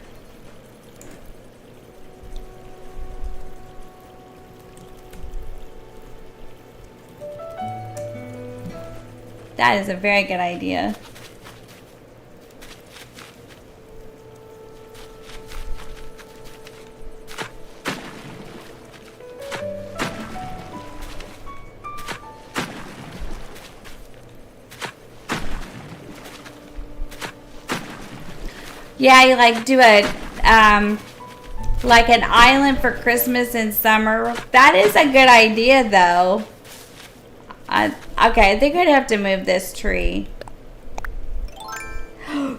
That is a very good idea. Yeah, you like do a like an island for Christmas in summer. That is a good idea, though. Okay, I think I'd have to move this tree.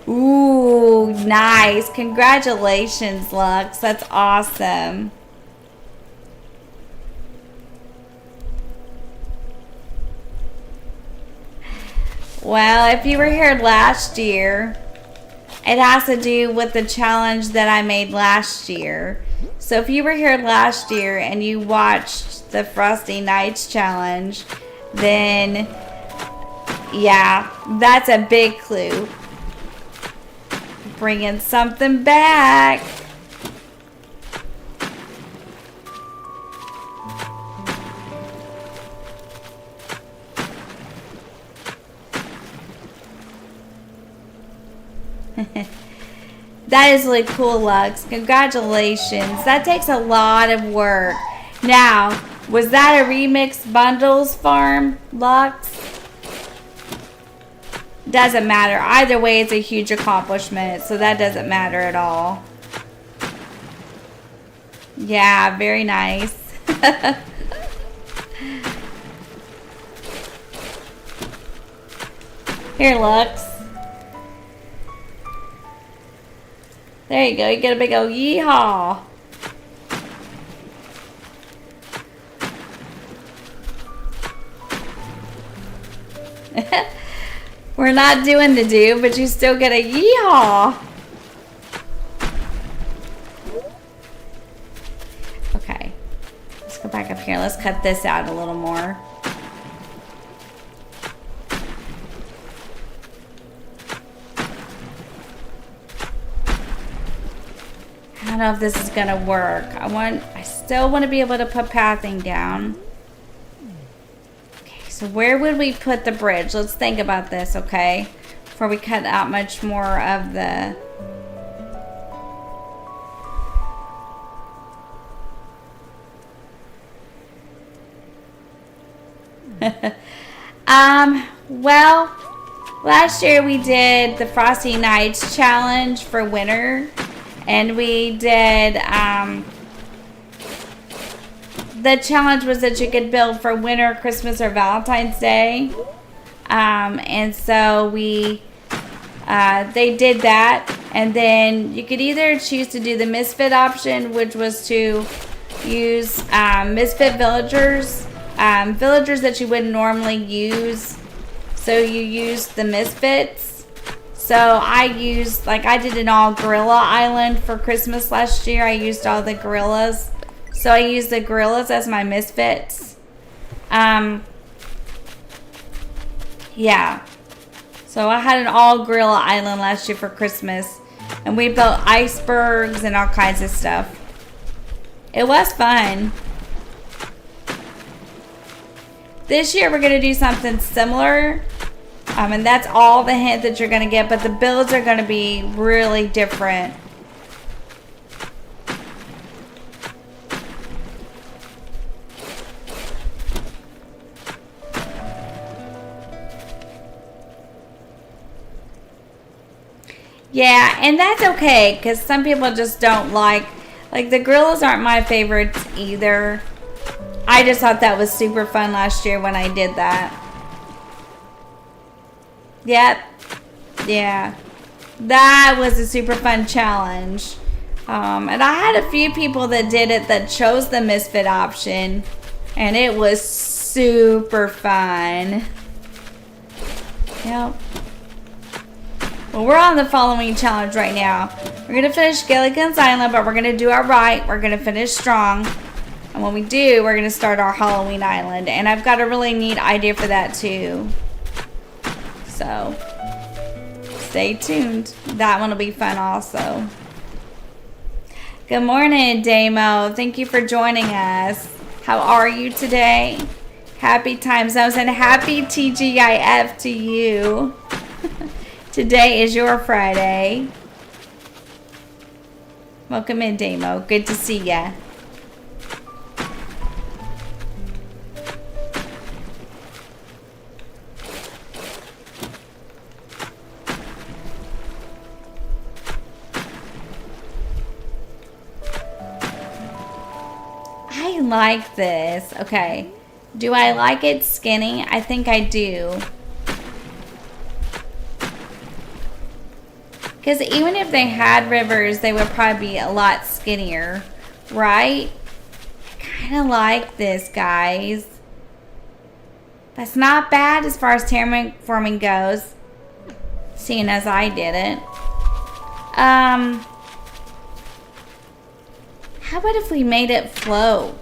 Ooh, nice. Congratulations, Lux. That's awesome. Well, if you were here last year, it has to do with the challenge that I made last year. So if you were here last year and you watched the Frosty Nights challenge, then yeah, that's a big clue. Bringing something back. That is really cool, Lux. Congratulations. That takes a lot of work. Now, was that a remixed bundles farm, Lux? Doesn't matter. Either way, it's a huge accomplishment, so that doesn't matter at all. Yeah, very nice. Here, Lux. There you go. You get a big old yeehaw. We're not doing the do, but you still get a yeehaw. Okay. Let's go back up here. Let's cut this out a little more. I don't know if this is gonna work. I still want to be able to put pathing down. So where would we put the bridge? Let's think about this, okay? Before we cut out much more of the... Well, last year we did the Frosty Nights challenge for winter. And we did... the challenge was that you could build for winter, Christmas, or Valentine's Day. And so we, they did that. And then you could either choose to do the Misfit option, which was to use Misfit villagers. Villagers that you wouldn't normally use. So you use the Misfits. So I used, like I did an all gorilla island for Christmas last year. I used all the gorillas. So I used the gorillas as my misfits. Yeah. So I had an all gorilla island last year for Christmas. And we built icebergs and all kinds of stuff. It was fun. This year we're going to do something similar. And that's all the hint that you're going to get. But the builds are going to be really different. Yeah, and that's okay, because some people just don't like the gorillas aren't my favorites either. I just thought that was super fun last year when I did that. Yep. Yeah. That was a super fun challenge. And I had a few people that did it that chose the Misfit option. And it was super fun. Yep. Well, we're on the following challenge right now. We're going to finish Gilligan's Island, but we're going to do it right. We're going to finish strong. And when we do, we're going to start our Halloween Island. And I've got a really neat idea for that too. So, stay tuned. That one will be fun also. Good morning, Damo. Thank you for joining us. How are you today? Happy time zones and happy TGIF to you. Today is your Friday. Welcome in, Damo. Good to see ya. I like this. Okay. Do I like it skinny? I think I do. Because even if they had rivers, they would probably be a lot skinnier, right? I kind of like this, guys. That's not bad as far as terraforming goes, seeing as I did it. How about if we made it float?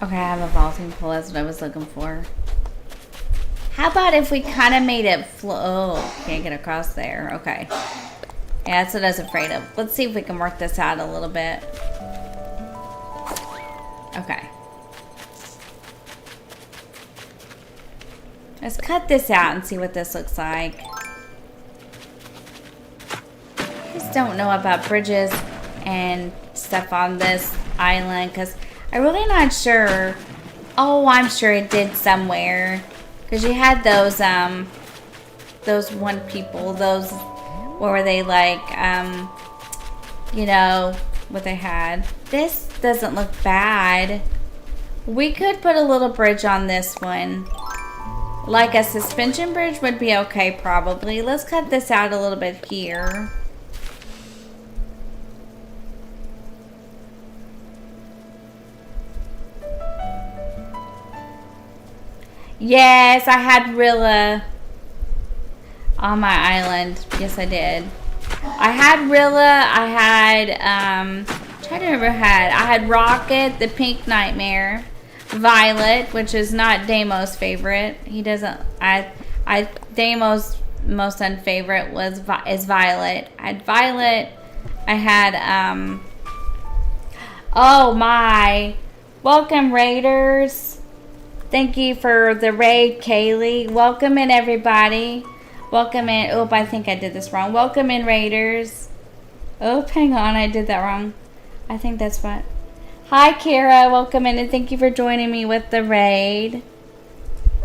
Okay, I have a vaulting pool. That's what I was looking for. How about if we kind of made it oh, can't get across there. Okay. Yeah, that's what I was afraid of. Let's see if we can work this out a little bit. Okay. Let's cut this out and see what this looks like. I just don't know about bridges and stuff on this island because I'm really not sure. Oh, I'm sure it did somewhere. Because you had those one people, those, what were they like, you know, what they had. This doesn't look bad. We could put a little bridge on this one. Like a suspension bridge would be okay, probably. Let's cut this out a little bit here. Yes, I had Rilla on my island. Yes, I did. I had Rilla. I had, trying to remember I had Rocket, the Pink Nightmare, Violet, which is not Damo's favorite. He doesn't, Damo's most unfavorite is Violet. I had Violet. I had, oh my. Welcome, Raiders. Thank you for the raid, Kaylee. Welcome in, everybody. Welcome in. Oh, I think I did this wrong. Welcome in, Raiders. Oh, hang on. I did that wrong. I think that's what. Hi, Kara. Welcome in, and thank you for joining me with the raid.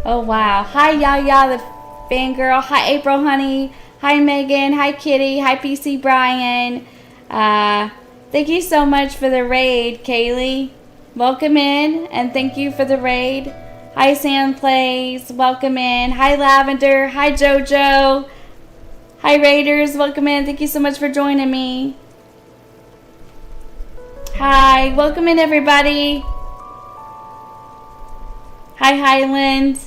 Oh, wow. Hi, Yaya, the fangirl. Hi, April, honey. Hi, Megan. Hi, Kitty. Hi, PC Brian. Thank you so much for the raid, Kaylee. Welcome in, and thank you for the raid. Hi, Sam Plays. Welcome in. Hi, Lavender. Hi, Jojo. Hi, Raiders. Welcome in. Thank you so much for joining me. Hi. Welcome in, everybody. Hi, Highland.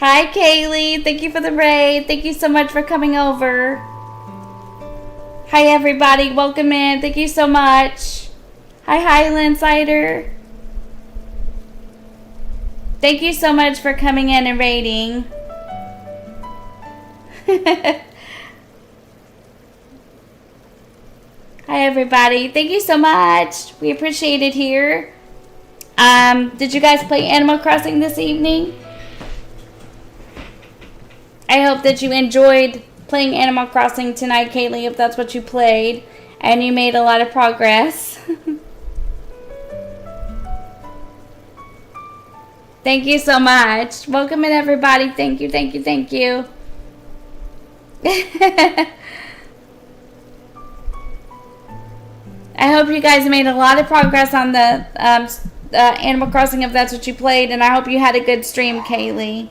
Hi, Kaylee. Thank you for the raid. Thank you so much for coming over. Hi, everybody. Welcome in. Thank you so much. Hi, Highland Cider. Thank you so much for coming in and raiding. Hi, everybody. Thank you so much. We appreciate it here. Did you guys play Animal Crossing this evening? I hope that you enjoyed playing Animal Crossing tonight, Kaylee, if that's what you played, and you made a lot of progress. Thank you so much. Welcome in, everybody. Thank you, thank you, thank you. I hope you guys made a lot of progress on the Animal Crossing if that's what you played, and I hope you had a good stream, Kaylee.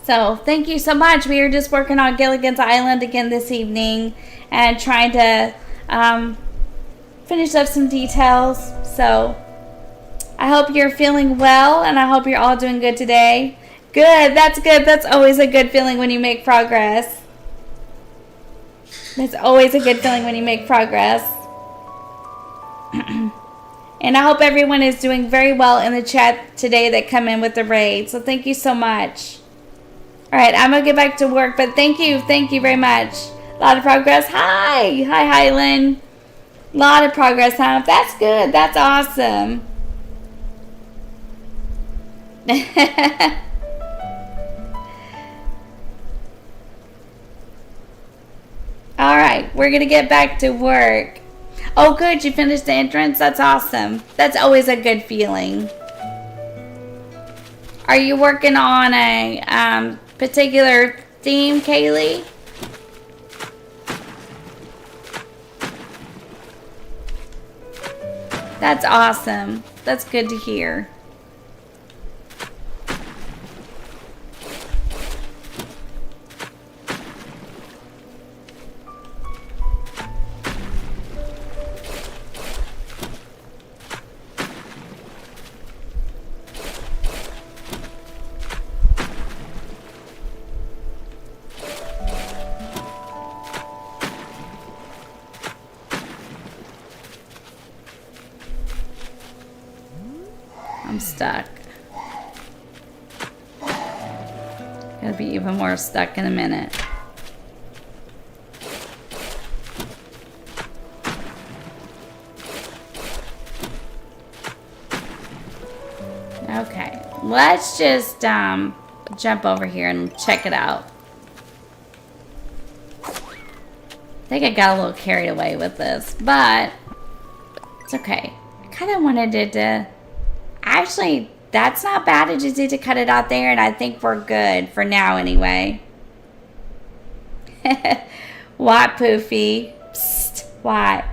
So, thank you so much. We are just working on Gilligan's Island again this evening and trying to finish up some details. So, I hope you're feeling well, and I hope you're all doing good today. Good. That's good. That's always a good feeling when you make progress. That's always a good feeling when you make progress. And I hope everyone is doing very well in the chat today that come in with the raid. So, thank you so much. All right, I'm going to get back to work, but thank you very much. A lot of progress. Hi, Highland. A lot of progress, huh? That's good. That's awesome. All right, we're going to get back to work. Oh, good. You finished the entrance? That's awesome. That's always a good feeling. Are you working on a particular theme, Kaylee? That's awesome. That's good to hear. I'm stuck. Gonna be even more stuck in a minute. Okay, let's just jump over here and check it out. I think I got a little carried away with this, but it's okay. I kind of wanted it to... Actually, that's not bad. I just need to cut it out there, and I think we're good for now anyway. What, Poofy? Psst, what?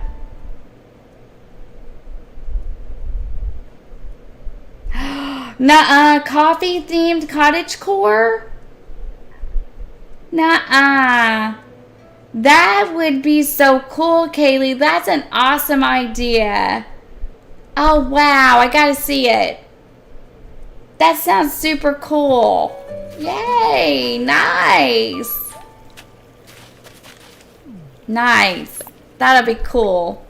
Nuh-uh, coffee-themed cottagecore? Nuh-uh. That would be so cool, Kaylee. That's an awesome idea. Oh, wow. I gotta see it. That sounds super cool. Yay. Nice. Nice. That'll be cool.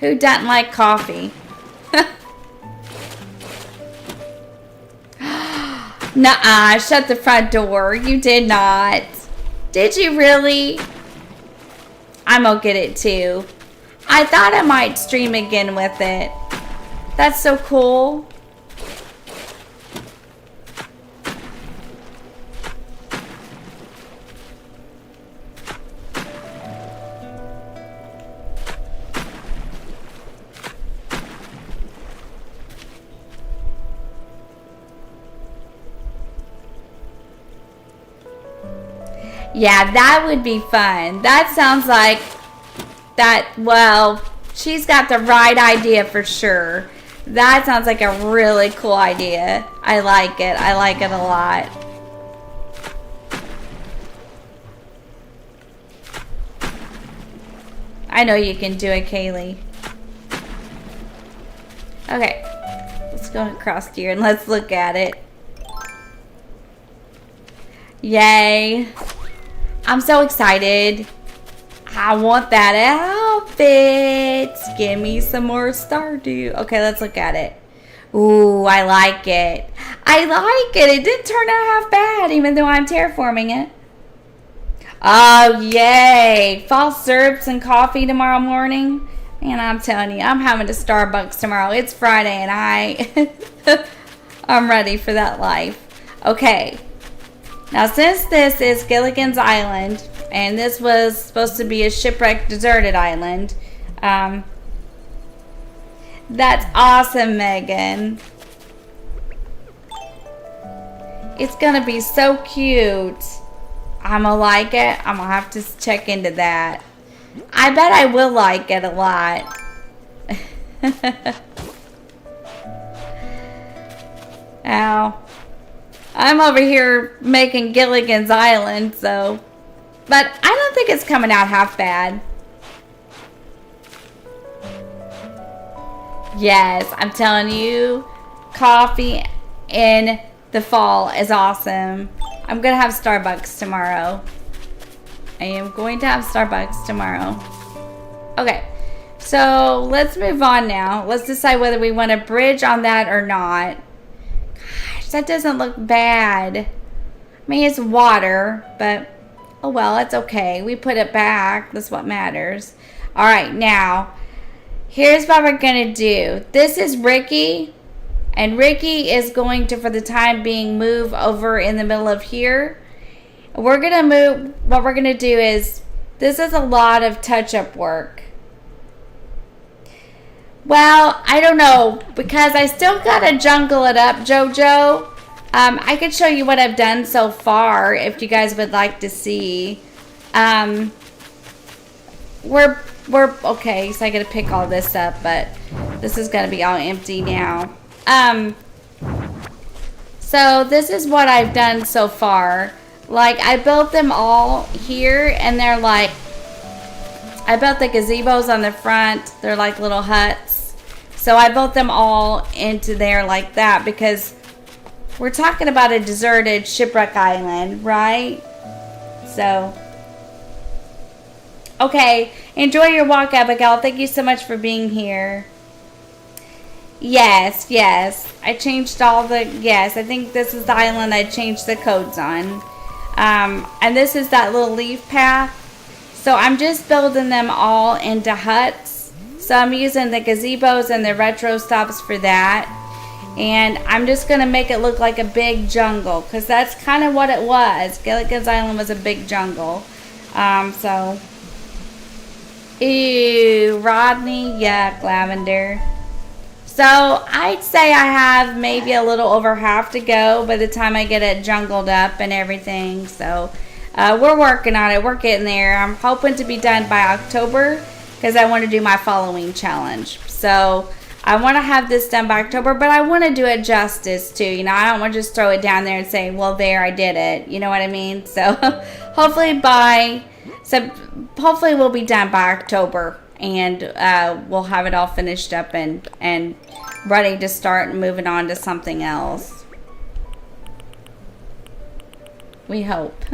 Who doesn't like coffee? Nuh-uh. Shut the front door. You did not. Did you really? I'm gonna get it too. I thought I might stream again with it. That's so cool. Yeah, that would be fun. That sounds like that, well, she's got the right idea for sure. That sounds like a really cool idea. I like it. I like it a lot. I know you can do it, Kaylee. Okay. Let's go across here and let's look at it. Yay. I'm so excited. I want that outfit. Give me some more Stardew. Okay, let's look at it. Ooh, I like it. I like it. It didn't turn out half bad, even though I'm terraforming it. Oh, yay. Fall syrups and coffee tomorrow morning. Man, I'm telling you, I'm having a Starbucks tomorrow. It's Friday, and I'm ready for that life. Okay. Now, since this is Gilligan's Island, and this was supposed to be a shipwrecked, deserted island, that's awesome, Megan. It's going to be so cute. I'm going to like it. I'm going to have to check into that. I bet I will like it a lot. Ow. I'm over here making Gilligan's Island, so... But I don't think it's coming out half bad. Yes, I'm telling you, coffee in the fall is awesome. I'm going to have Starbucks tomorrow. I am going to have Starbucks tomorrow. Okay, so let's move on now. Let's decide whether we want a bridge on that or not. Gosh, that doesn't look bad. I mean, it's water, but oh well, it's okay. We put it back. That's what matters. All right, now, here's what we're going to do. This is Ricky, and Ricky is going to, for the time being, move over in the middle of here. We're going to move, what we're going to do is, this is a lot of touch-up work. Well, I don't know, because I still got to jungle it up, JoJo. I could show you what I've done so far, if you guys would like to see. We're okay, so I got to pick all this up, but this is going to be all empty now. So this is what I've done so far. Like, I built them all here, and they're like, I built the gazebos on the front. They're like little huts. So I built them all into there like that, because we're talking about a deserted shipwreck island, right? So, okay. Enjoy your walk, Abigail. Thank you so much for being here. Yes, yes. I changed all the, yes, I think this is the island I changed the codes on. And this is that little leaf path. So I'm just building them all into huts. So I'm using the gazebos and the retro stops for that. And I'm just going to make it look like a big jungle, because that's kind of what it was. Gilligan's Island was a big jungle. So, ew, Rodney, yuck, Lavender. So I'd say I have maybe a little over half to go by the time I get it jungled up and everything. So we're working on it. We're getting there. I'm hoping to be done by October, because I want to do my following challenge. So I want to have this done by October, but I want to do it justice too. You know, I don't want to just throw it down there and say, well, there, I did it. You know what I mean? So hopefully we'll be done by October, and we'll have it all finished up and ready to start moving on to something else. We hope.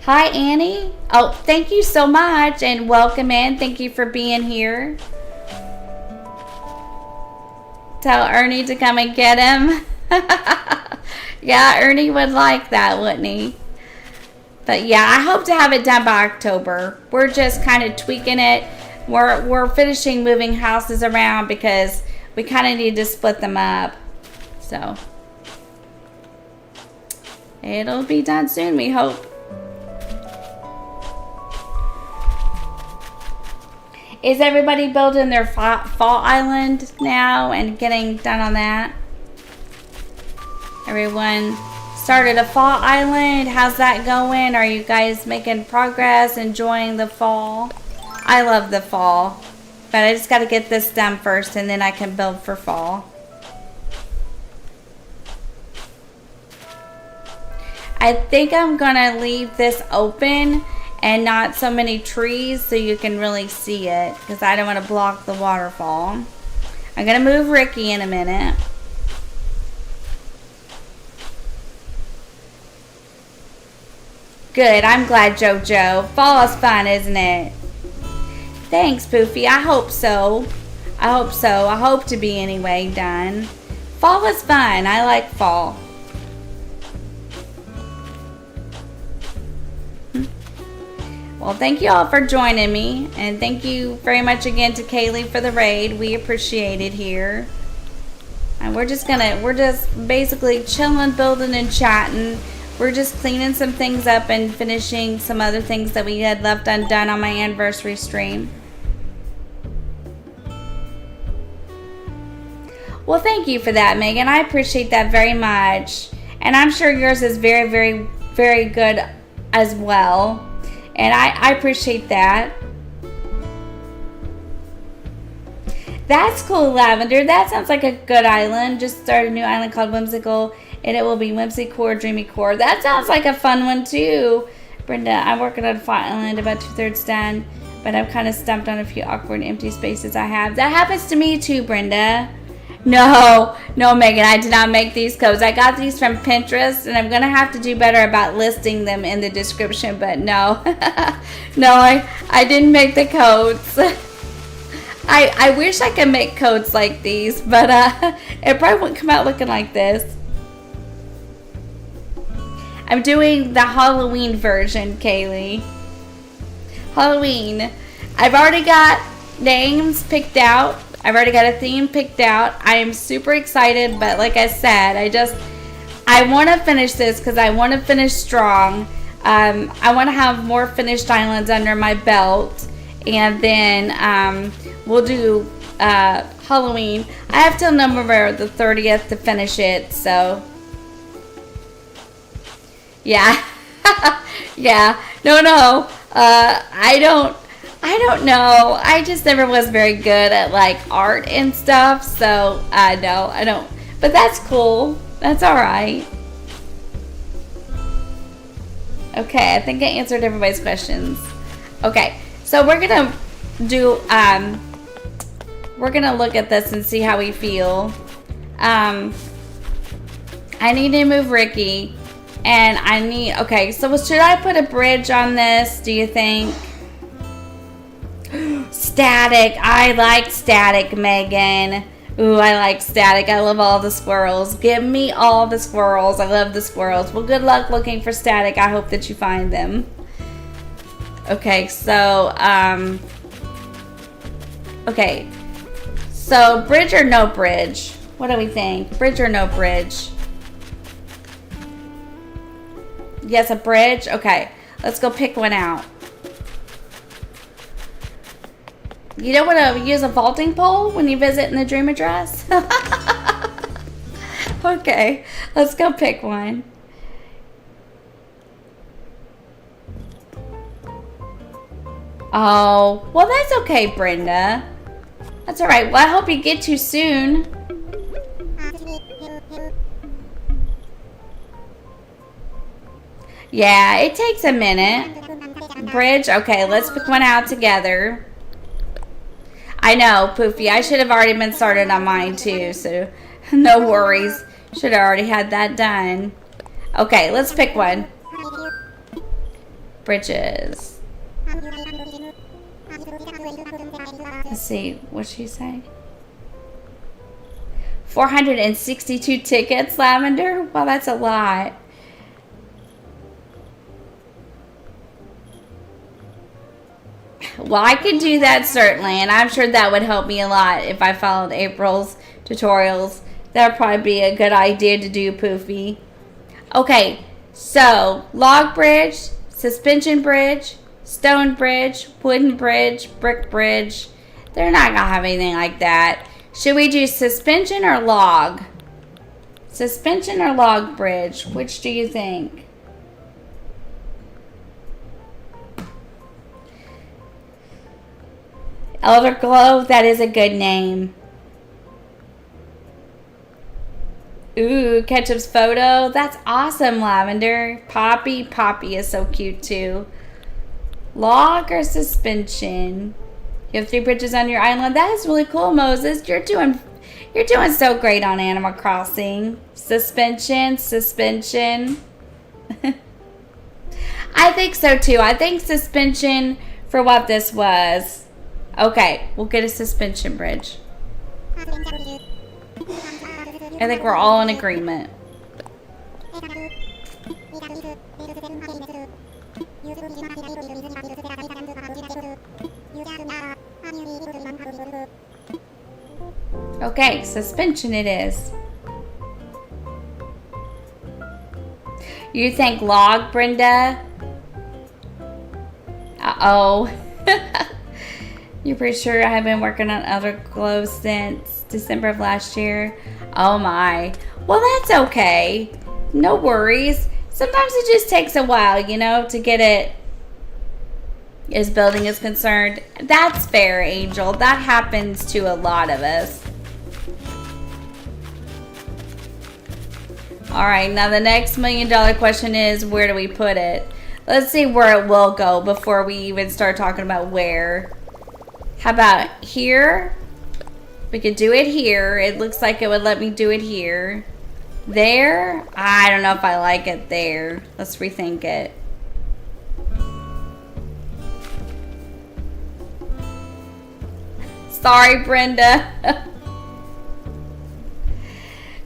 Hi, Annie. Oh, thank you so much, and welcome in. Thank you for being here. Tell Ernie to come and get him. Yeah, Ernie would like that, wouldn't he? But yeah, I hope to have it done by October. We're just kind of tweaking it. We're finishing moving houses around because we kind of need to split them up. So it'll be done soon, we hope. Is everybody building their fall island now and getting done on that? Everyone started a fall island. How's that going? Are you guys making progress, enjoying the fall? I love the fall, but I just got to get this done first, and then I can build for fall. I think I'm gonna leave this open and not so many trees so you can really see it, because I don't want to block the waterfall. I'm going to move Ricky in a minute. Good, I'm glad, JoJo. Fall is fun, isn't it? Thanks, Poofy. I hope so. I hope so. I hope to be anyway done. Fall is fun. I like fall. Well, thank you all for joining me. And thank you very much again to Kaylee for the raid. We appreciate it here. And we're just basically chilling, building, and chatting. We're just cleaning some things up and finishing some other things that we had left undone on my anniversary stream. Well, thank you for that, Megan. I appreciate that very much. And I'm sure yours is very, very, very good as well. And I appreciate that. That's cool, Lavender. That sounds like a good island. Just started a new island called Whimsical, and it will be Whimsicore, Dreamy Core. That sounds like a fun one, too. Brenda, I'm working on a flat island, about 2/3 done, but I'm kind of stumped on a few awkward empty spaces I have. That happens to me, too, Brenda. No, Megan, I did not make these codes. I got these from Pinterest, and I'm going to have to do better about listing them in the description, but no. No, I didn't make the codes. I wish I could make codes like these, but it probably wouldn't come out looking like this. I'm doing the Halloween version, Kaylee. Halloween. I've already got names picked out. I've already got a theme picked out. I am super excited, but like I said, I want to finish this because I want to finish strong. I want to have more finished islands under my belt, and then we'll do Halloween. I have till November the 30th to finish it, so yeah. Yeah. No. I don't know. I just never was very good at like art and stuff, so no, I don't. But that's cool. That's all right. Okay, I think I answered everybody's questions. Okay, so we're gonna do. We're gonna look at this and see how we feel. I need to move Ricky, and I need. Okay, so should I put a bridge on this? Do you think? Static. I like static, Megan. Ooh, I like static. I love all the squirrels. Give me all the squirrels. I love the squirrels. Well, good luck looking for static. I hope that you find them. Okay, so, okay. So, bridge or no bridge? What do we think? Bridge or no bridge? Yes, a bridge? Okay, let's go pick one out. You don't want to use a vaulting pole when you visit in the dream address? Okay, let's go pick one. Oh, well, that's okay, Brenda. That's all right. Well, I hope you get to soon. Yeah, it takes a minute. Bridge? Okay, let's pick one out together. I know, Poofy. I should have already been started on mine, too, so no worries. Should have already had that done. Okay, let's pick one. Bridges. Let's see. What'd she say? 462 tickets, Lavender? Well, that's a lot. Well, I can do that, certainly, and I'm sure that would help me a lot if I followed April's tutorials. That would probably be a good idea to do, Poofy. Okay, so log bridge, suspension bridge, stone bridge, wooden bridge, brick bridge. They're not going to have anything like that. Should we do suspension or log? Suspension or log bridge? Which do you think? Elder Glow, that is a good name. Ooh, Ketchup's photo. That's awesome, Lavender. Poppy is so cute too. Log or suspension? You have 3 bridges on your island. That is really cool, Moses. You're doing so great on Animal Crossing. Suspension. I think so too. I think suspension for what this was. Okay, we'll get a suspension bridge. I think we're all in agreement. Okay, suspension it is. You think log, Brenda? Uh-oh. You're pretty sure I have been working on other clothes since December of last year? Oh my. Well, that's okay. No worries. Sometimes it just takes a while, you know, to get it as building is concerned. That's fair, Angel. That happens to a lot of us. Alright, now the next $1 million question is, where do we put it? Let's see where it will go before we even start talking about where. How about here? We could do it here. It looks like it would let me do it here. There? I don't know if I like it there. Let's rethink it. Sorry, Brenda.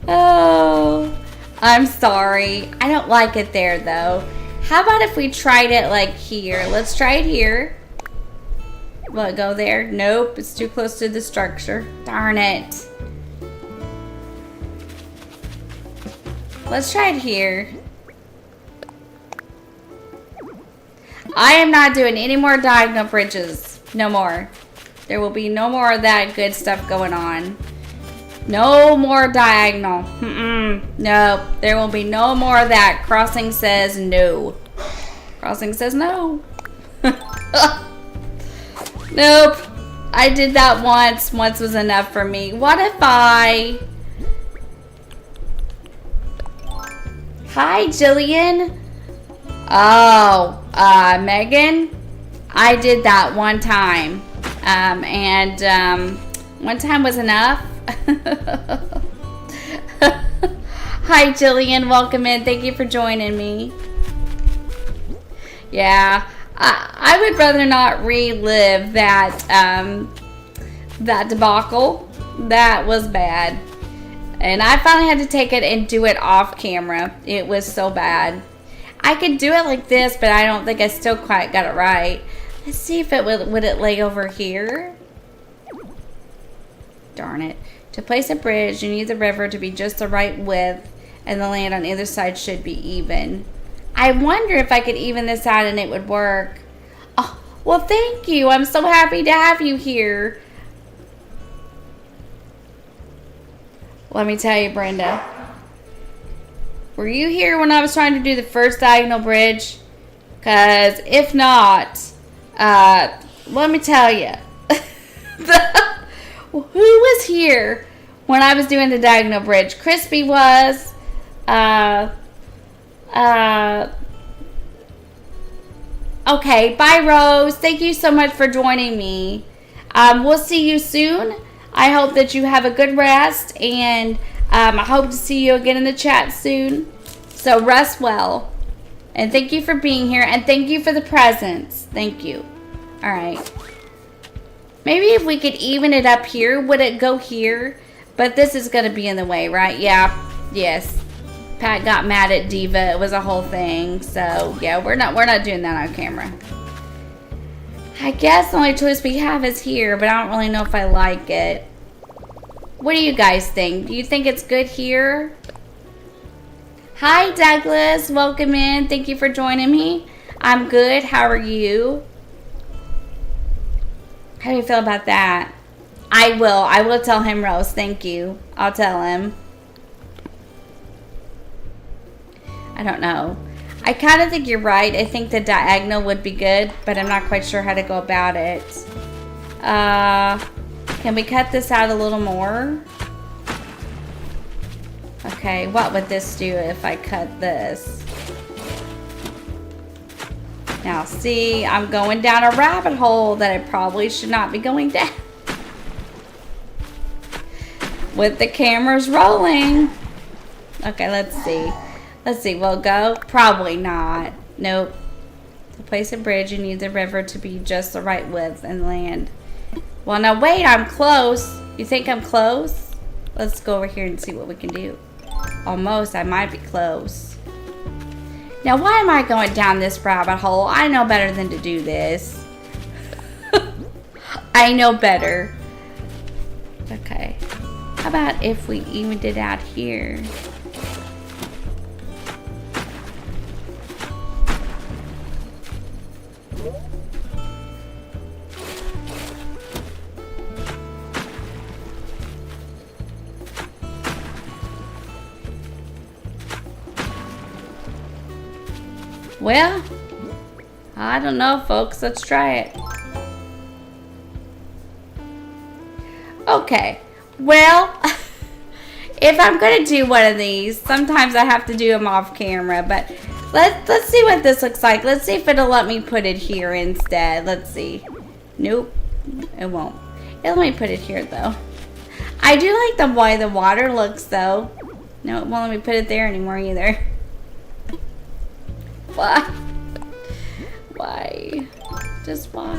Oh, I'm sorry. I don't like it there, though. How about if we tried it like here? Let's try it here. Will it go there? Nope, it's too close to the structure. Darn it. Let's try it here. I am not doing any more diagonal bridges. No more. There will be no more of that good stuff going on. No more diagonal. Nope. There will be no more of that. Crossing says no. Crossing says no. Nope. I did that once. Once was enough for me. What if I... Hi, Gilligan. Oh, Megan. I did that one time. One time was enough. Hi, Gillian. Welcome in. Thank you for joining me. Yeah, I would rather not relive that that debacle. That was bad. And I finally had to take it and do it off camera. It was so bad. I could do it like this, but I don't think I still quite got it right. Let's see if it would it lay over here. Darn it. To place a bridge, you need the river to be just the right width, and the land on either side should be even. I wonder if I could even this out and it would work. Oh, well, thank you. I'm so happy to have you here. Let me tell you, Brenda. Were you here when I was trying to do the first diagonal bridge? Because if not, let me tell you. Who was here when I was doing the diagonal bridge? Crispy was. Okay, bye, Rose. Thank you so much for joining me. We'll see you soon. I hope that you have a good rest, and I hope to see you again in the chat soon. So rest well. And thank you for being here, and thank you for the presents. Thank you. All right. Maybe if we could even it up here, would it go here? But this is going to be in the way, right? Yeah. Yes. Pat got mad at Diva. It was a whole thing. So, yeah, we're not doing that on camera. I guess the only choice we have is here, but I don't really know if I like it. What do you guys think? Do you think it's good here? Hi, Douglas. Welcome in. Thank you for joining me. I'm good. How are you? How do you feel about that? I will tell him, Rose. Thank you. I'll tell him. I don't know. I kind of think you're right. I think the diagonal would be good, but I'm not quite sure how to go about it. Can we cut this out a little more? Okay, what would this do if I cut this? Now see, I'm going down a rabbit hole that I probably should not be going down. With the cameras rolling. Okay, let's see. Let's see, we'll go. Probably not. Nope. To place a bridge, you need the river to be just the right width and land. Well, now wait, I'm close. You think I'm close? Let's go over here and see what we can do. Almost, I might be close. Now, why am I going down this rabbit hole? I know better than to do this. I know better. Okay. How about if we evened it out here? Well, I don't know, folks. Let's try it. Okay. Well, if I'm going to do one of these, sometimes I have to do them off camera. But let's see what this looks like. Let's see if it'll let me put it here instead. Let's see. Nope. It won't. It'll let me put it here, though. I do like the way the water looks, though. No, it won't let me put it there anymore, either. Why? Why? Just why?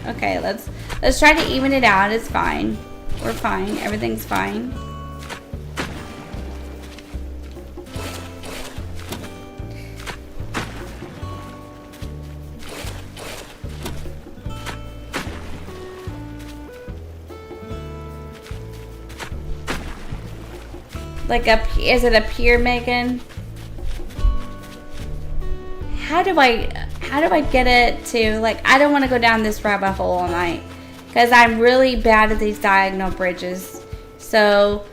Okay, let's try to even it out. It's fine. We're fine. Everything's fine. Like is it up here, Megan? How do I get it to, like, I don't want to go down this rabbit hole all night because I'm really bad at these diagonal bridges. So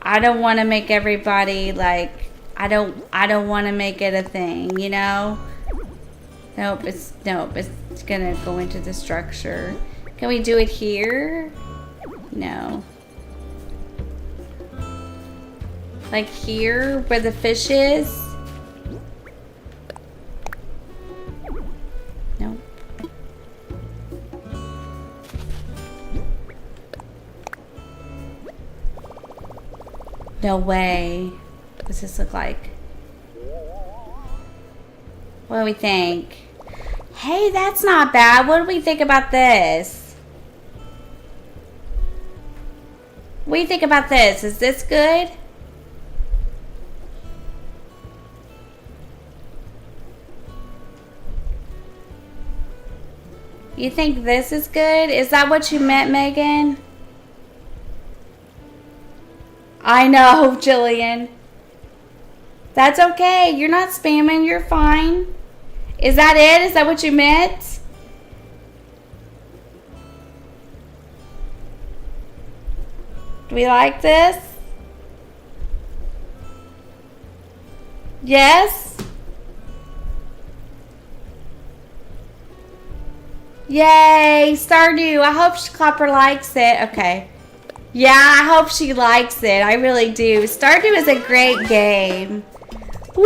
I don't want to make everybody, like, I don't want to make it a thing, you know? Nope, it's gonna go into the structure. Can we do it here? No. Like here where the fish is? No way. What does this look like? What do we think? Hey, that's not bad. What do we think about this? What do you think about this? Is this good? You think this is good? Is that what you meant, Megan? I know, Gilligan. That's okay. You're not spamming. You're fine. Is that it? Is that what you meant? Do we like this? Yes? Yay, Stardew. I hope Copper likes it. Okay. Yeah, I hope she likes it. I really do. Stardew is a great game. Woo!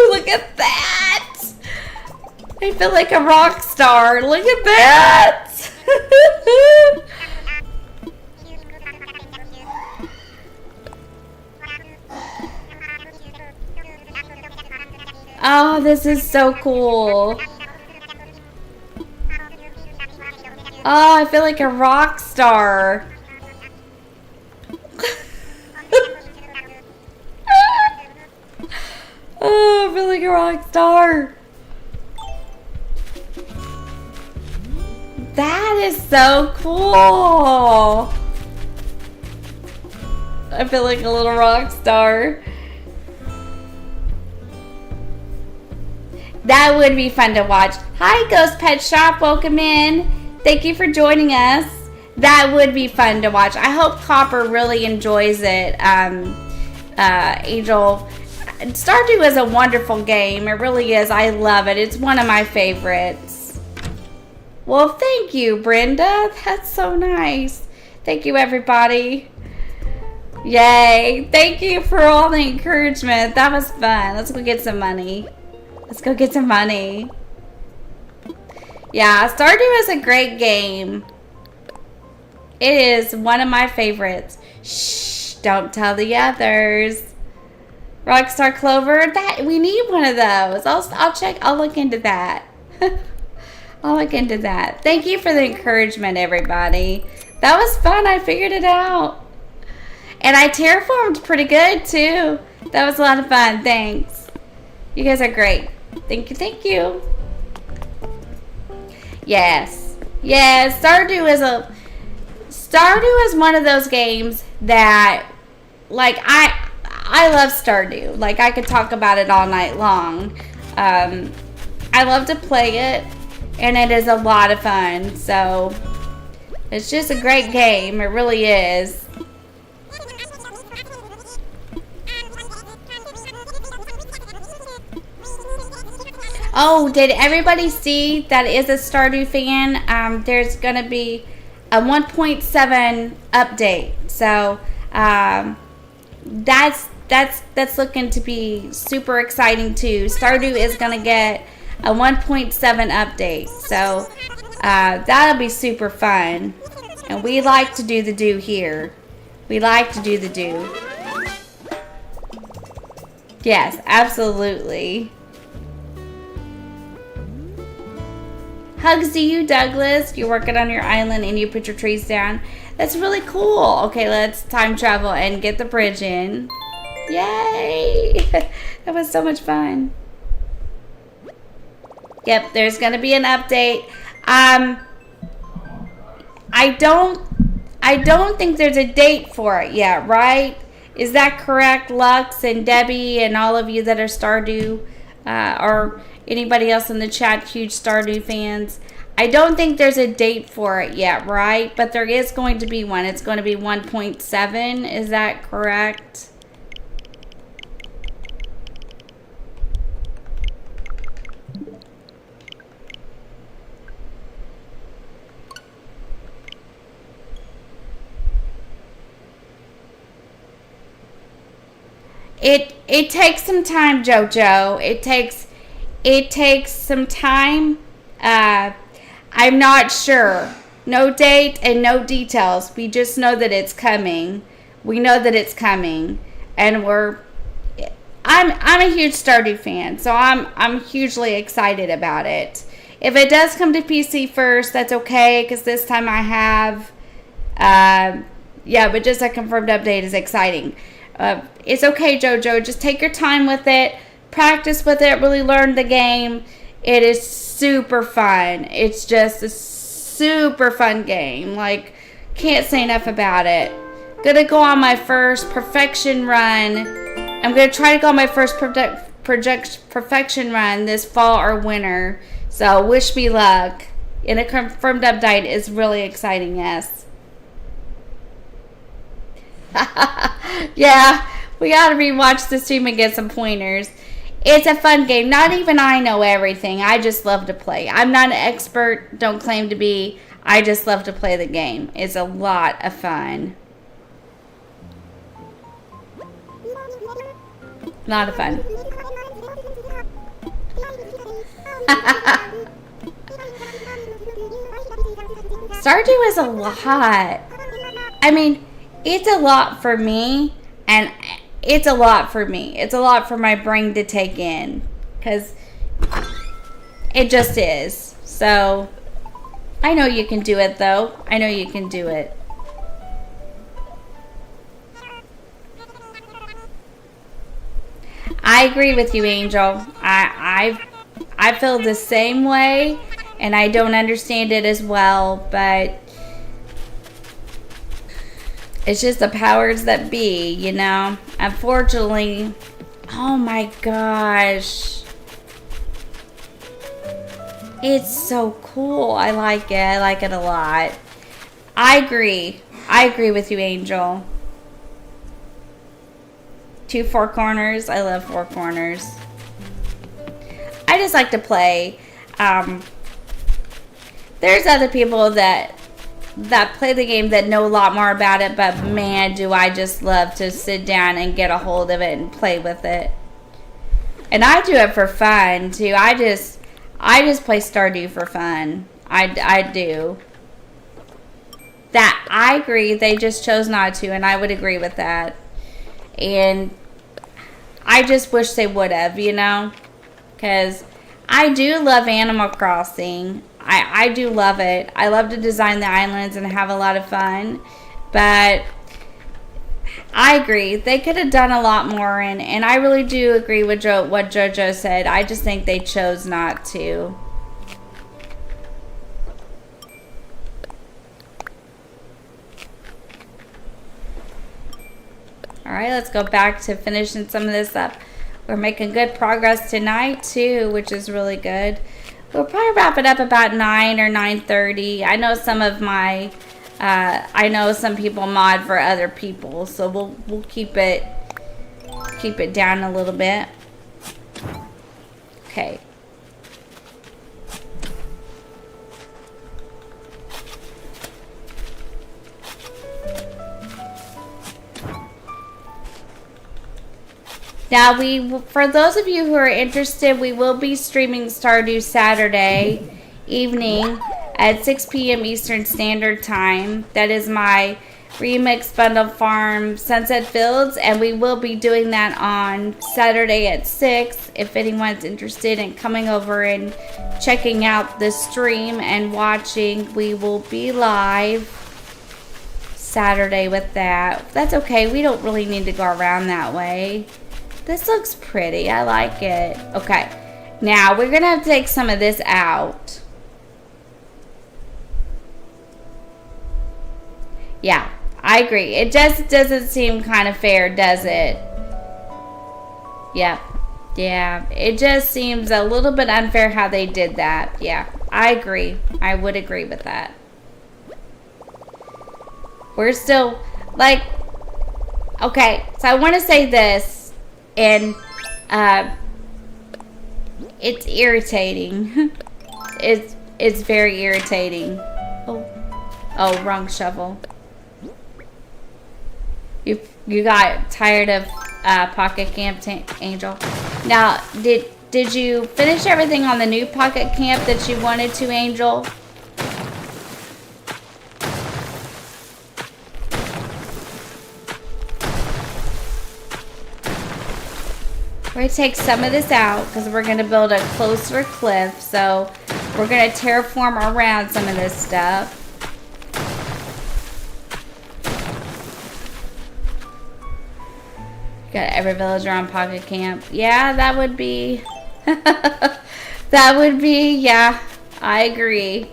Look at that! I feel like a rock star. Look at that! Oh, this is so cool. Oh, I feel like a rock star. Oh, I feel like a rock star. That is so cool. I feel like a little rock star. That would be fun to watch. Hi, Ghost Pet Shop. Welcome in. Thank you for joining us. That would be fun to watch. I hope Copper really enjoys it. Angel. Stardew is a wonderful game. It really is. I love it. It's one of my favorites. Well, thank you, Brenda. That's so nice. Thank you, everybody. Yay. Thank you for all the encouragement. That was fun. Let's go get some money. Let's go get some money. Yeah, Stardew is a great game. It is one of my favorites. Shh, don't tell the others. Rockstar Clover, that we need one of those. I'll check. I'll look into that. I'll look into that. Thank you for the encouragement, everybody. That was fun. I figured it out. And I terraformed pretty good, too. That was a lot of fun. Thanks. You guys are great. Thank you. Thank you. Yes. Yes. Stardew is one of those games that, like, I love Stardew. Like, I could talk about it all night long. I love to play it, and it is a lot of fun. So, it's just a great game. It really is. Oh, did everybody see that is a Stardew fan? There's going to be a 1.7 update. So, that's looking to be super exciting too. Stardew is going to get a 1.7 update. So, that'll be super fun. And we like to do the do here. We like to do the do. Yes, absolutely. Hugs to you, Douglas. You're working on your island and you put your trees down. That's really cool. Okay, let's time travel and get the bridge in. Yay! That was so much fun. Yep, there's going to be an update. I don't think there's a date for it yet, right? Is that correct, Lux and Debbie and all of you that are Stardew, or anybody else in the chat, huge Stardew fans? I don't think there's a date for it yet, right? But there is going to be one. It's going to be 1.7. Is that correct? It takes some time, JoJo. It takes some time. I'm not sure. No date and no details. We just know that it's coming. We know that it's coming, and I'm a huge Stardew fan, so I'm hugely excited about it. If it does come to PC first, that's okay, because this time I have, but just a confirmed update is exciting. It's okay, JoJo. Just take your time with it. Practice with it. Really learn the game. It is super fun. It's just a super fun game. Like, can't say enough about it. Gonna go on my first perfection run. I'm gonna try to go on my first perfection run this fall or winter. So wish me luck. And a confirmed update is really exciting, yes. Yeah, we gotta rewatch the stream and get some pointers. It's a fun game. Not even I know everything. I just love to play. I'm not an expert, don't claim to be. I just love to play the game. It's a lot of fun. A lot of fun. Stardew is a lot. I mean, it's a lot for me, and it's a lot for me. It's a lot for my brain to take in, because it just is. So, I know you can do it, though. I know you can do it. I agree with you, Angel. I feel the same way, and I don't understand it as well, but it's just the powers that be, you know. Unfortunately, oh my gosh. It's so cool. I like it. I like it a lot. I agree. I agree with you, Angel. 2 Four Corners. I love Four Corners. I just like to play. There's other people that play the game that know a lot more about it, but man, do I just love to sit down and get a hold of it and play with it. And I do it for fun too. I just play Stardew for fun. I do. That I agree. They just chose not to, and I would agree with that. And I just wish they would have, you know, because I do love Animal Crossing. I do love it. I love to design the islands and have a lot of fun, but I agree. They could have done a lot more, and I really do agree with what JoJo said. I just think they chose not to. Alright, let's go back to finishing some of this up. We're making good progress tonight, too, which is really good. We'll probably wrap it up about 9 or 9:30. I know some of my... I know some people mod for other people, so we'll keep it down a little bit. Okay. Now, for those of you who are interested, we will be streaming Stardew Saturday evening at 6 p.m. Eastern Standard Time. That is my Remix Bundle Farm Sunset Fields, and we will be doing that on Saturday at 6. If anyone's interested in coming over and checking out the stream and watching, we will be live Saturday with that. That's okay. We don't really need to go around that way. This looks pretty. I like it. Okay. Now, we're going to have to take some of this out. Yeah, I agree. It just doesn't seem kind of fair, does it? Yep. Yeah, it just seems a little bit unfair how they did that. Yeah, I agree. I would agree with that. We're still, like, okay, so I want to say this. And it's irritating. It's very irritating. Oh, wrong shovel. You got tired of Pocket Camp, Angel? Now, did you finish everything on the new Pocket Camp that you wanted to, Angel? We're going to take some of this out because we're going to build a closer cliff. So we're going to terraform around some of this stuff. Got every villager on Pocket Camp. Yeah, that would be... that would be... Yeah, I agree.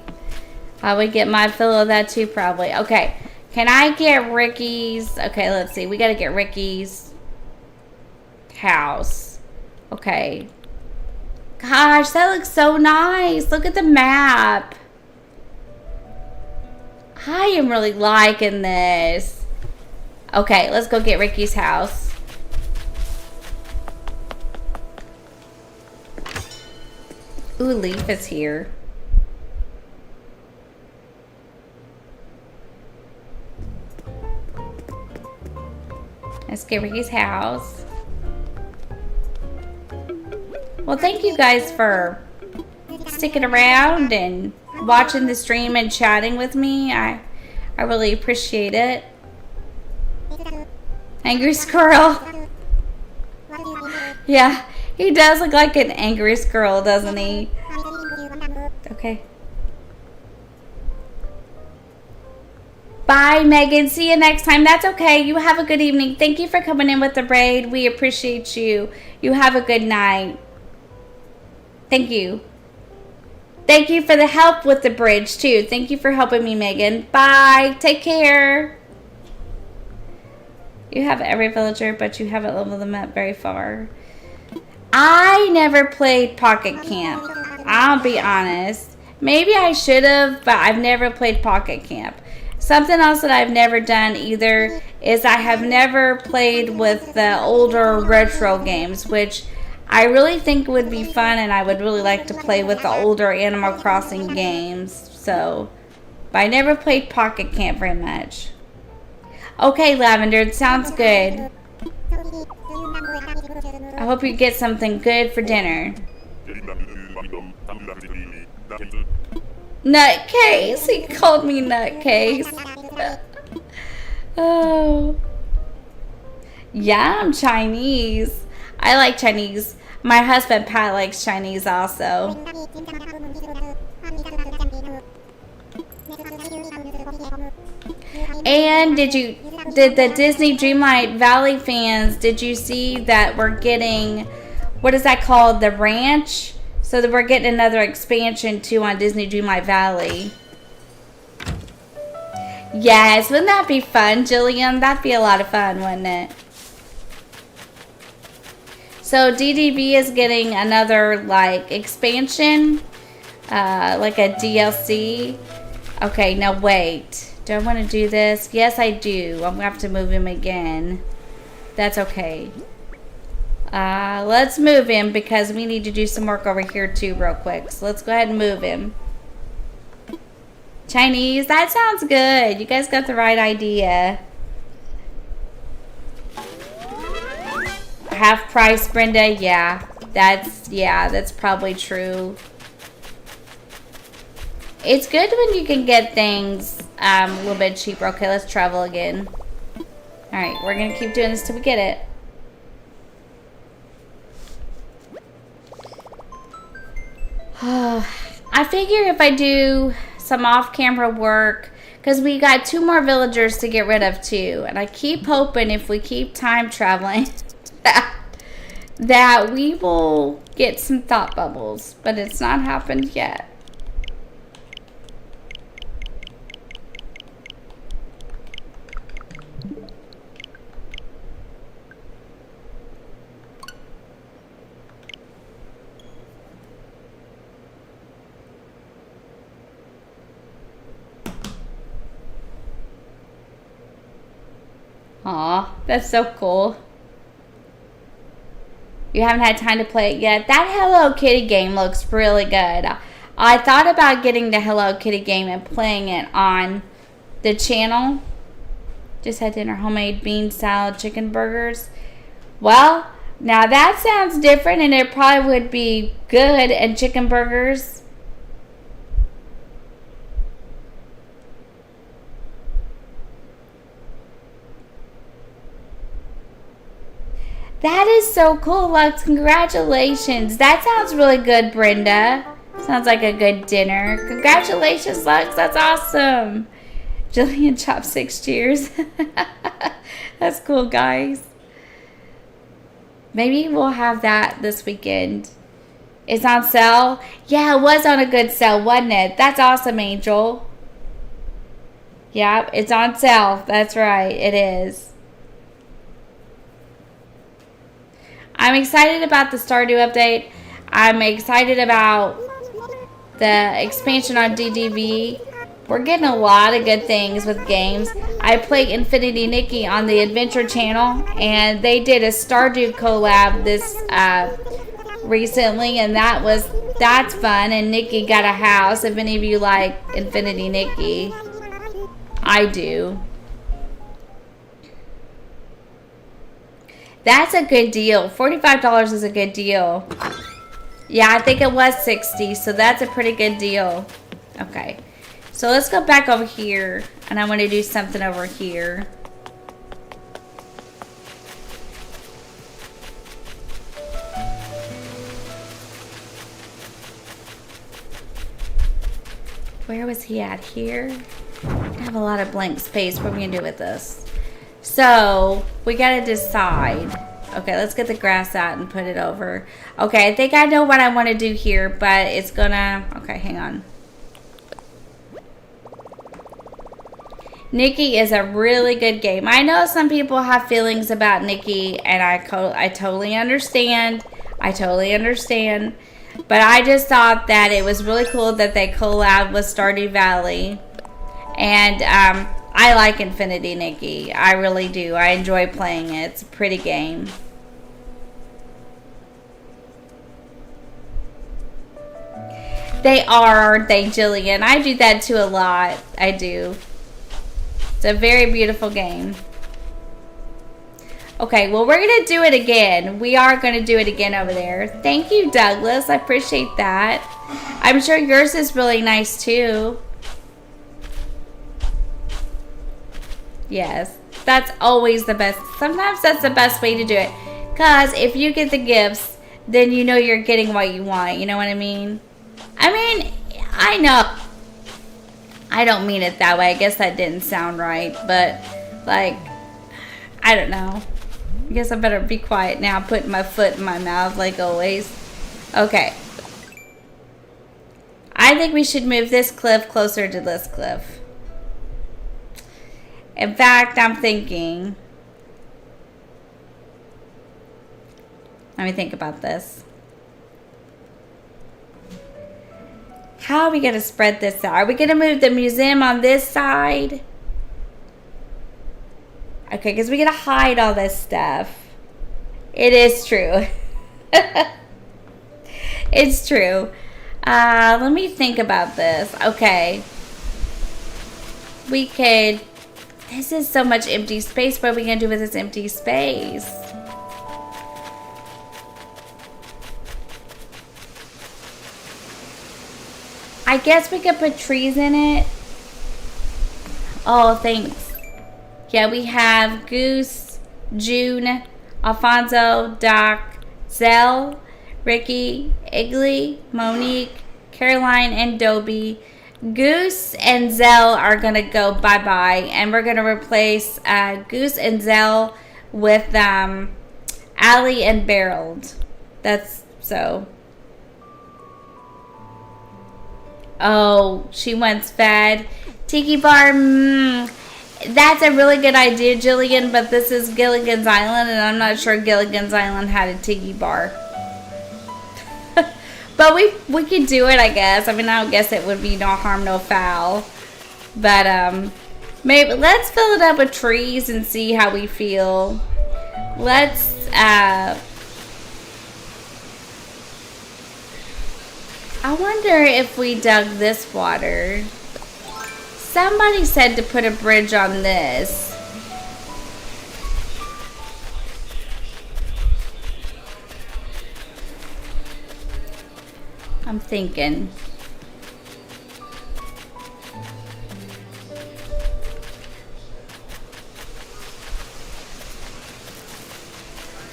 I would get my fill of that too, probably. Okay. Can I get Ricky's... Okay, let's see. We got to get Ricky's house. Okay. Gosh, that looks so nice. Look at the map. I am really liking this. Okay, let's go get Ricky's house. Ooh, Leaf is here. Let's get Ricky's house. Well, thank you guys for sticking around and watching the stream and chatting with me. I really appreciate it. Angry squirrel. Yeah, he does look like an angry squirrel, doesn't he? Okay. Bye, Megan. See you next time. That's okay. You have a good evening. Thank you for coming in with the braid. We appreciate you. You have a good night. Thank you. Thank you for the help with the bridge, too. Thank you for helping me, Megan. Bye. Take care. You have every villager, but you haven't leveled them up very far. I never played Pocket Camp. I'll be honest. Maybe I should have, but I've never played Pocket Camp. Something else that I've never done either is I have never played with the older retro games, which I really think would be fun, and I would really like to play with the older Animal Crossing games. So, but I never played Pocket Camp very much. Okay, Lavender, it sounds good. I hope you get something good for dinner. Nutcase. He called me nutcase. Oh. Yeah, I'm Chinese. I like Chinese. My husband Pat likes Chinese also. And did the Disney Dreamlight Valley fans, did you see that we're getting, what is that called, the ranch? So that we're getting another expansion too on Disney Dreamlight Valley. Yes, wouldn't that be fun, Gilligan? That'd be a lot of fun, wouldn't it? So DDB is getting another like expansion, like a DLC. Okay, now wait. Do I want to do this? Yes, I do. I'm going to have to move him again. That's okay. Let's move him because we need to do some work over here too real quick. So let's go ahead and move him. Chinese, that sounds good. You guys got the right idea. Half price, Brenda? Yeah, that's probably true. It's good when you can get things a little bit cheaper. Okay, let's travel again. Alright, we're going to keep doing this till we get it. I figure if I do some off-camera work, because we got 2 more villagers to get rid of too, and I keep hoping if we keep time traveling that we will get some thought bubbles, but it's not happened yet. Aw, that's so cool. You haven't had time to play it yet. That Hello Kitty game looks really good. I thought about getting the Hello Kitty game and playing it on the channel. Just had dinner, homemade bean salad, chicken burgers. Well, now that sounds different and it probably would be good, and chicken burgers. That is so cool, Lux. Congratulations. That sounds really good, Brenda. Sounds like a good dinner. Congratulations, Lux. That's awesome. Jillian Chopsticks, cheers. That's cool, guys. Maybe we'll have that this weekend. It's on sale? Yeah, it was on a good sale, wasn't it? That's awesome, Angel. Yeah, it's on sale. That's right. It is. I'm excited about the Stardew update. I'm excited about the expansion on DDV. We're getting a lot of good things with games. I play Infinity Nikki on the Adventure Channel, and they did a Stardew collab this recently, and that's fun. And Nikki got a house. If any of you like Infinity Nikki, I do. That's a good deal. $45 is a good deal. Yeah, I think it was $60, so that's a pretty good deal. Okay, so let's go back over here, and I want to do something over here. Where was he at? Here? I have a lot of blank space. What are we going to do with this? So, we got to decide. Okay, let's get the grass out and put it over. Okay, I think I know what I want to do here, but it's gonna... Okay, hang on. Nikki is a really good game. I know some people have feelings about Nikki, and I totally understand. I totally understand. But I just thought that it was really cool that they collabed with Stardew Valley. And, I like Infinity Nikki. I really do. I enjoy playing it. It's a pretty game. They are, aren't they, Jillian? I do that too a lot. I do. It's a very beautiful game. Okay, well, we're going to do it again. We are going to do it again over there. Thank you, Douglas. I appreciate that. I'm sure yours is really nice, too. Yes, that's always the best. Sometimes that's the best way to do it. Because if you get the gifts, then you know you're getting what you want. You know what I mean? I know. I don't mean it that way. I guess that didn't sound right. But, like, I don't know. I guess I better be quiet now, putting my foot in my mouth like always. Okay. I think we should move this cliff closer to this cliff. In fact, I'm thinking... Let me think about this. How are we going to spread this out? Are we going to move the museum on this side? Okay, because we got to hide all this stuff. It is true. It's true. Let me think about this. Okay. We could... This is so much empty space. What are we going to do with this empty space? I guess we could put trees in it. Oh, thanks. Yeah, we have Goose, June, Alfonso, Doc, Zell, Ricky, Igley, Monique, Caroline, and Dobie. Goose and Zell are going to go bye-bye. And we're going to replace Goose and Zell with Allie and Barreled. That's so... Oh, she wants fed. Tiki bar, that's a really good idea, Gilligan, but this is Gilligan's Island, and I'm not sure Gilligan's Island had a tiki bar. But we could do it, I guess. I mean, I don't guess it would be no harm, no foul. But, maybe, let's fill it up with trees and see how we feel. Let's, I wonder if we dug this water. Somebody said to put a bridge on this. I'm thinking.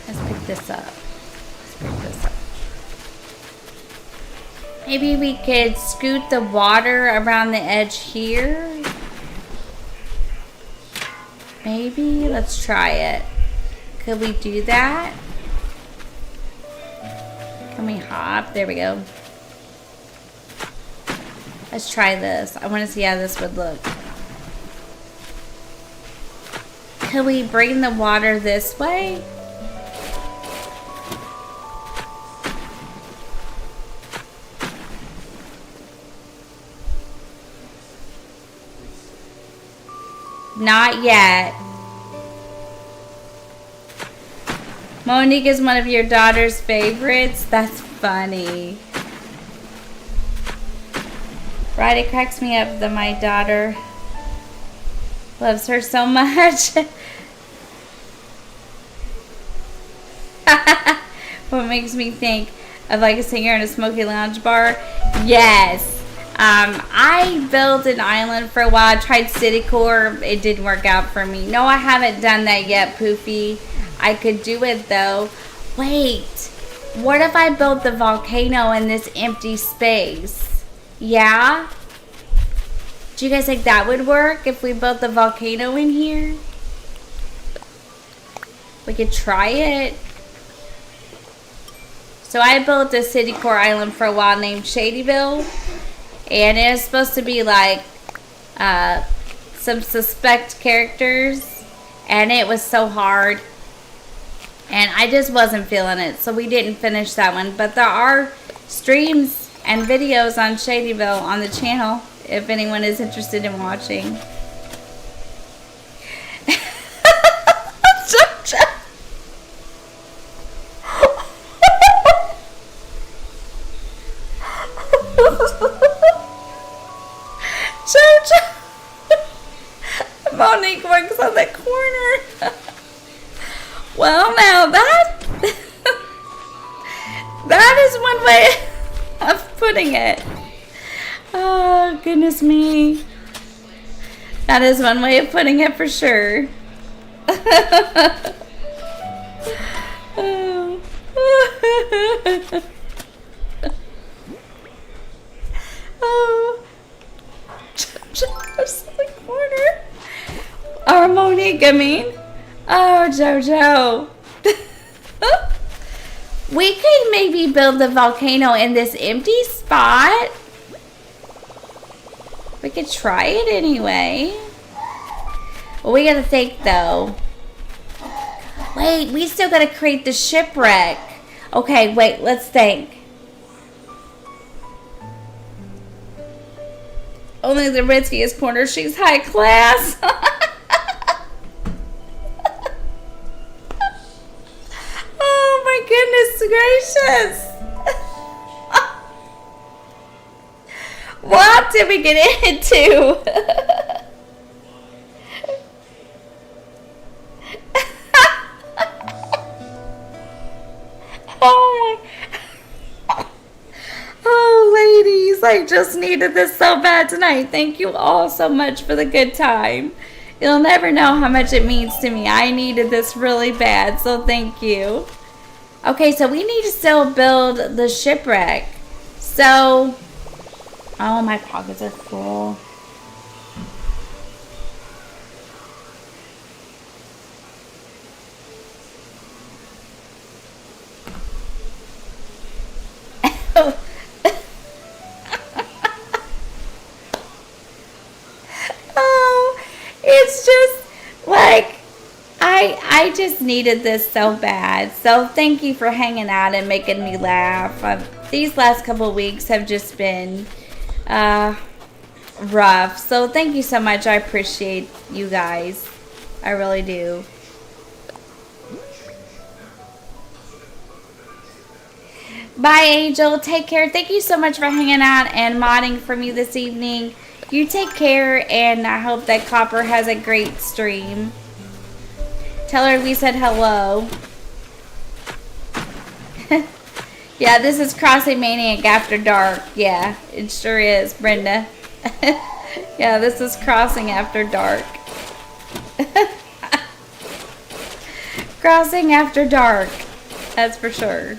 Let's pick this up. Let's pick this up. Maybe we could scoot the water around the edge here. Maybe. Let's try it. Could we do that? Can we hop? There we go. Let's try this. I want to see how this would look. Could we bring the water this way? Not yet. Monique is one of your daughter's favorites? That's funny. Right, it cracks me up that my daughter loves her so much. What makes me think of like a singer in a smoky lounge bar? Yes. I built an island for a while. I tried Citicore. It didn't work out for me. No, I haven't done that yet, Poofy. I could do it, though. Wait. What if I built the volcano in this empty space? Yeah? Do you guys think that would work if we built the volcano in here? We could try it. So I built a Citicore island for a while named Shadyville. And it was supposed to be like some suspect characters. And it was so hard. And I just wasn't feeling it. So we didn't finish that one. But there are streams and videos on Shadyville on the channel. If anyone is interested in watching. Monique works on the corner. Well, is one way of putting it. Oh, goodness me. That is one way of putting it for sure. Oh. Oh. Jojo's in the corner. Or Monique, I mean. Oh, Jojo. We could maybe build the volcano in this empty spot. We could try it anyway. Well, we gotta think though. Wait, we still gotta create the shipwreck. Okay, wait, let's think. Only the riskiest corner, she's high class. Oh my goodness gracious. What did we get into? Oh my. Oh ladies, I just needed this so bad tonight. Thank you all so much for the good time. You'll never know how much it means to me. I needed this really bad, so thank you. Okay, so we need to still build the shipwreck. So, oh, my pockets are full. Oh, it's just like I just needed this so bad. So thank you for hanging out and making me laugh. These last couple of weeks have just been rough. So thank you so much. I appreciate you guys. I really do. Bye, Angel. Take care. Thank you so much for hanging out and modding for me this evening. You take care, and I hope that Copper has a great stream. Tell her we said hello. Yeah, this is CrossingManiac After Dark. Yeah, it sure is, Brenda. Yeah, this is Crossing After Dark. Crossing After Dark. That's for sure.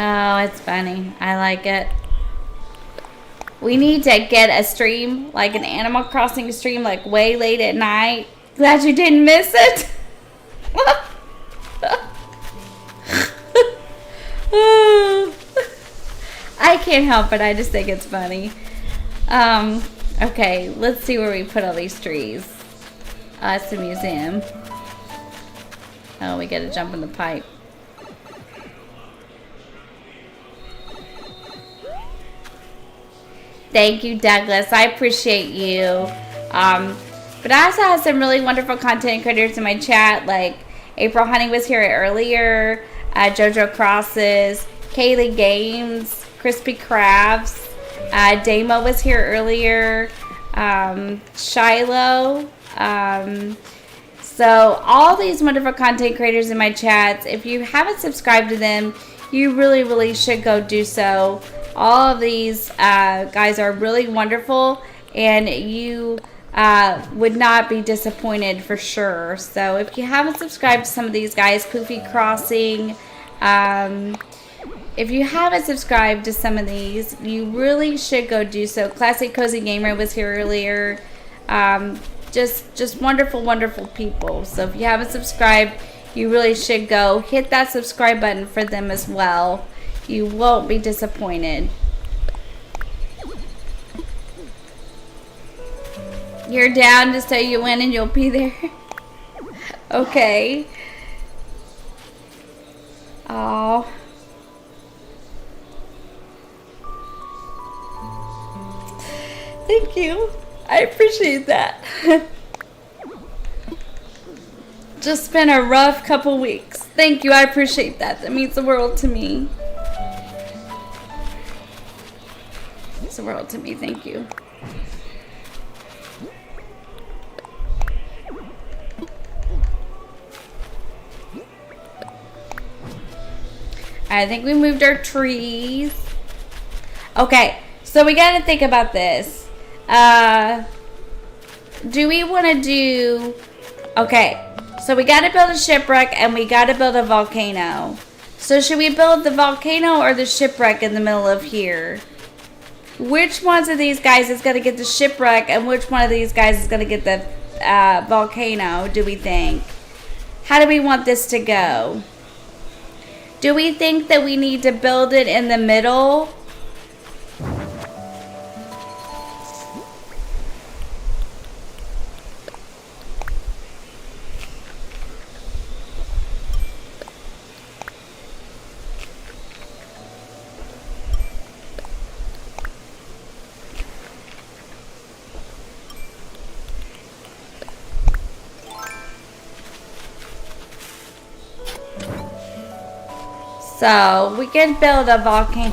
Oh, it's funny. I like it. We need to get a stream, like an Animal Crossing stream, like way late at night. Glad you didn't miss it. I can't help it. I just think it's funny. Okay, let's see where we put all these trees. It's the museum. Oh, we gotta jump in the pipe. Thank you, Douglas. I appreciate you. But I also have some really wonderful content creators in my chat, like April Honey was here earlier, JoJo Crosses, Kaylee Games, Crispy Crafts, Damo was here earlier, Shiloh. So all these wonderful content creators in my chats, if you haven't subscribed to them, you really, really should go do so. All of these guys are really wonderful, and you would not be disappointed for sure. So if you haven't subscribed to some of these guys, Poofy Crossing, if you haven't subscribed to some of these, you really should go do so. Classic Cozy Gamer was here earlier. Just wonderful, wonderful people. So if you haven't subscribed, you really should go hit that subscribe button for them as well. You won't be disappointed. You're down to say you win and you'll be there. Okay. Oh. Thank you. I appreciate that. Just been a rough couple weeks. Thank you. I appreciate that. That means the world to me. the world to me. Thank you. I think we moved our trees. Okay, so we got to think about this. Do we want to do... Okay, so we got to build a shipwreck and we got to build a volcano. So should we build the volcano or the shipwreck in the middle of here? Which ones of these guys is going to get the shipwreck and which one of these guys is going to get the volcano, do we think? How do we want this to go? Do we think that we need to build it in the middle? So we can build a volcano.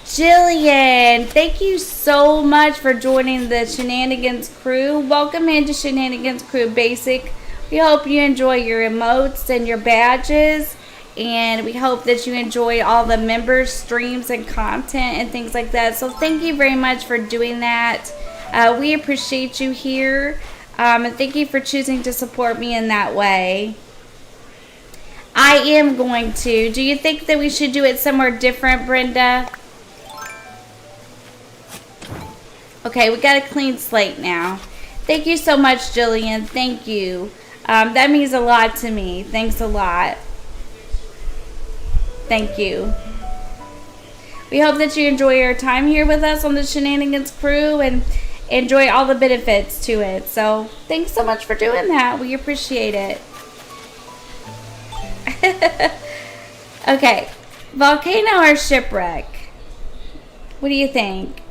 Gilligan, thank you so much for joining the Shenanigans crew. Welcome into Shenanigans Crew Basic. We hope you enjoy your emotes and your badges. And we hope that you enjoy all the members, streams, and content and things like that. So thank you very much for doing that. We appreciate you here. And thank you for choosing to support me in that way. I am going to. Do you think that we should do it somewhere different, Brenda? Okay, we got a clean slate now. Thank you so much, Gillian. Thank you. That means a lot to me. Thanks a lot. Thank you. We hope that you enjoy your time here with us on the Shenanigans crew and enjoy all the benefits to it. So, thanks so much for doing that. We appreciate it. Okay, volcano or shipwreck? What do you think?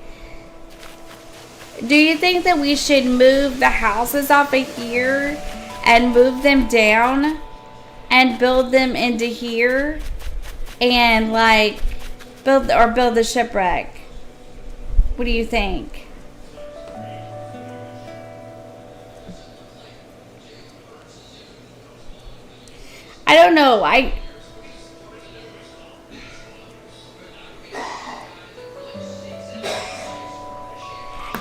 Do you think that we should move the houses off of here and move them down and build them into here and like build the shipwreck? What do you think? I don't know.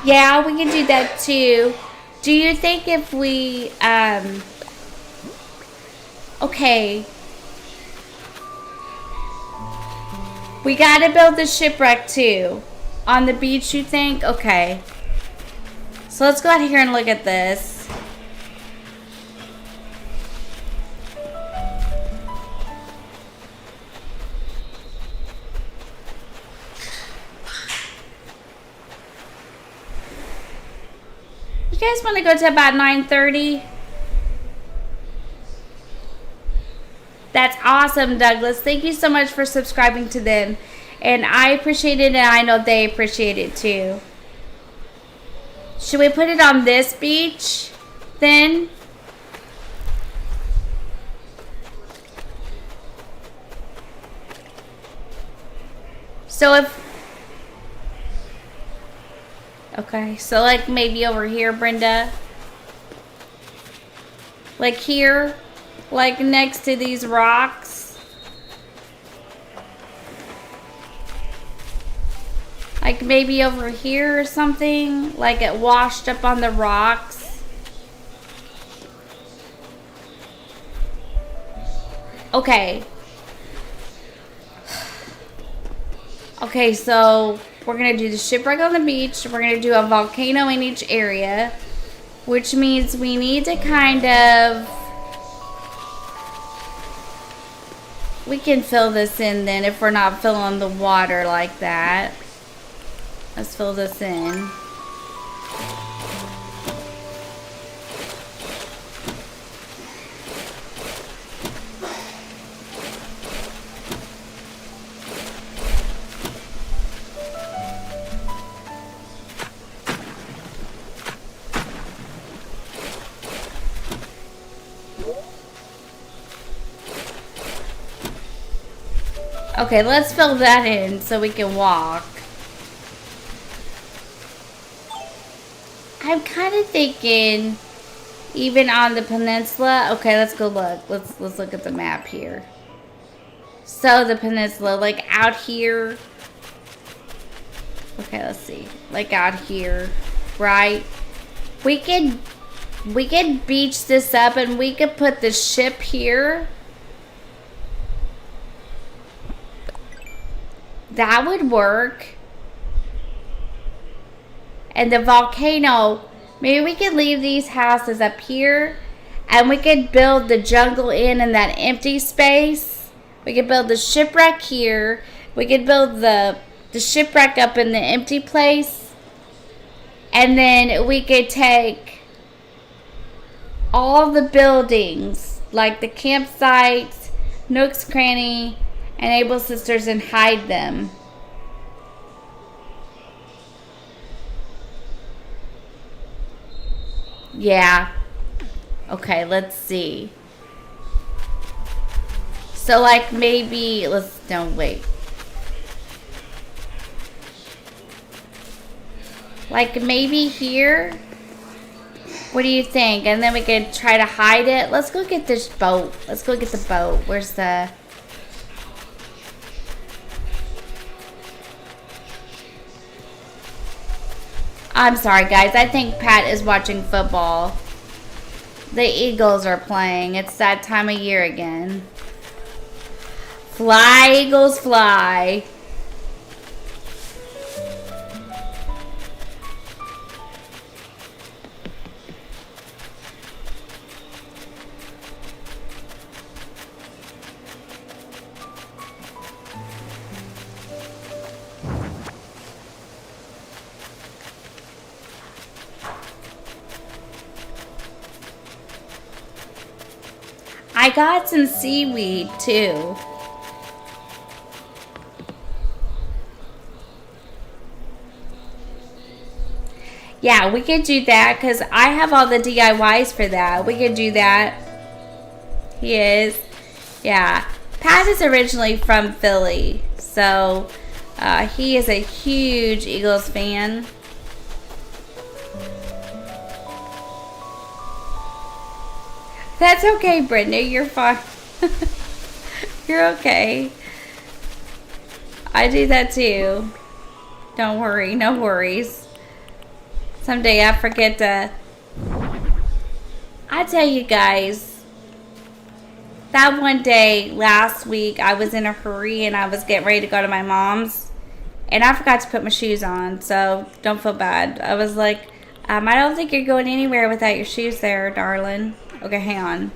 Yeah, we can do that too. Do you think if we, okay. We gotta build the shipwreck too. On the beach, you think? Okay. So let's go out here and look at this. You guys want to go to about 9:30? That's awesome, Douglas. Thank you so much for subscribing to them. And I appreciate it, and I know they appreciate it too. Should we put it on this beach then? So if... Okay, so like maybe over here, Brenda. Like here, like next to these rocks. Like maybe over here or something, like it washed up on the rocks. Okay. Okay, so we're going to do the shipwreck on the beach. We're going to do a volcano in each area, which means we need to kind of... We can fill this in then if we're not filling the water like that. Let's fill this in. Okay, let's fill that in so we can walk. I'm kind of thinking even on the peninsula. Okay, let's go look. Let's look at the map here. So the peninsula, like out here. Okay, let's see. Like out here, right? We can beach this up and we could put the ship here. That would work. And the volcano, maybe we could leave these houses up here and we could build the jungle in that empty space. We could build the shipwreck here. We could build the shipwreck up in the empty place. And then we could take all the buildings, like the campsites, Nook's Cranny, and Able Sisters, and hide them. Yeah. Okay, let's see. So like maybe, wait. Like maybe here? What do you think? And then we could try to hide it. Let's go get this boat. Let's go get the boat. Where's the... I'm sorry, guys. I think Pat is watching football. The Eagles are playing. It's that time of year again. Fly, Eagles, fly. I got some seaweed too. Yeah, we could do that because I have all the DIYs for that. We could do that. He is. Yeah. Pat is originally from Philly. So he is a huge Eagles fan. That's okay, Brenda. You're fine. You're okay. I do that too. Don't worry. No worries. Someday I forget to... I tell you guys, that one day last week I was in a hurry and I was getting ready to go to my mom's and I forgot to put my shoes on, so don't feel bad. I was like, I don't think you're going anywhere without your shoes there, darling. Okay, hang on.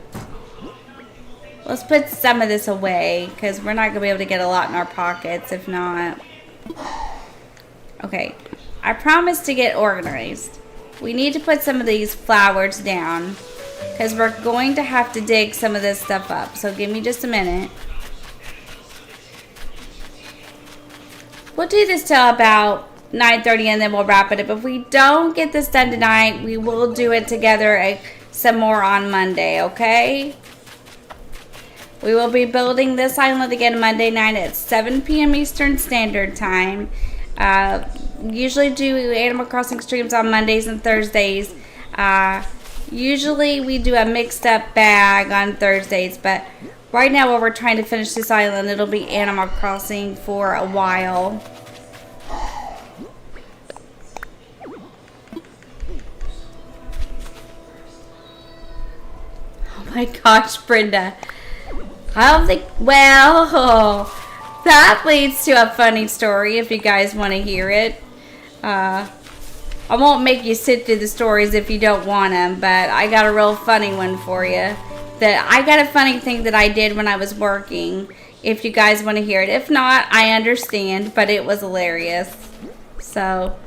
Let's put some of this away because we're not going to be able to get a lot in our pockets if not. Okay, I promise to get organized. We need to put some of these flowers down because we're going to have to dig some of this stuff up. So give me just a minute. We'll do this till about 9:30 and then we'll wrap it up. If we don't get this done tonight, we will do it together some more on Monday, okay? We will be building this island again Monday night at 7 p.m. Eastern Standard Time. Usually do Animal Crossing streams on Mondays and Thursdays. Usually we do a mixed up bag on Thursdays, but right now while we're trying to finish this island, it'll be Animal Crossing for a while. Oh my gosh, Brenda. I don't think, well, that leads to a funny story if you guys want to hear it. I won't make you sit through the stories if you don't want them, but I got a real funny one for you. I got a funny thing that I did when I was working, if you guys want to hear it. If not, I understand, but it was hilarious. So,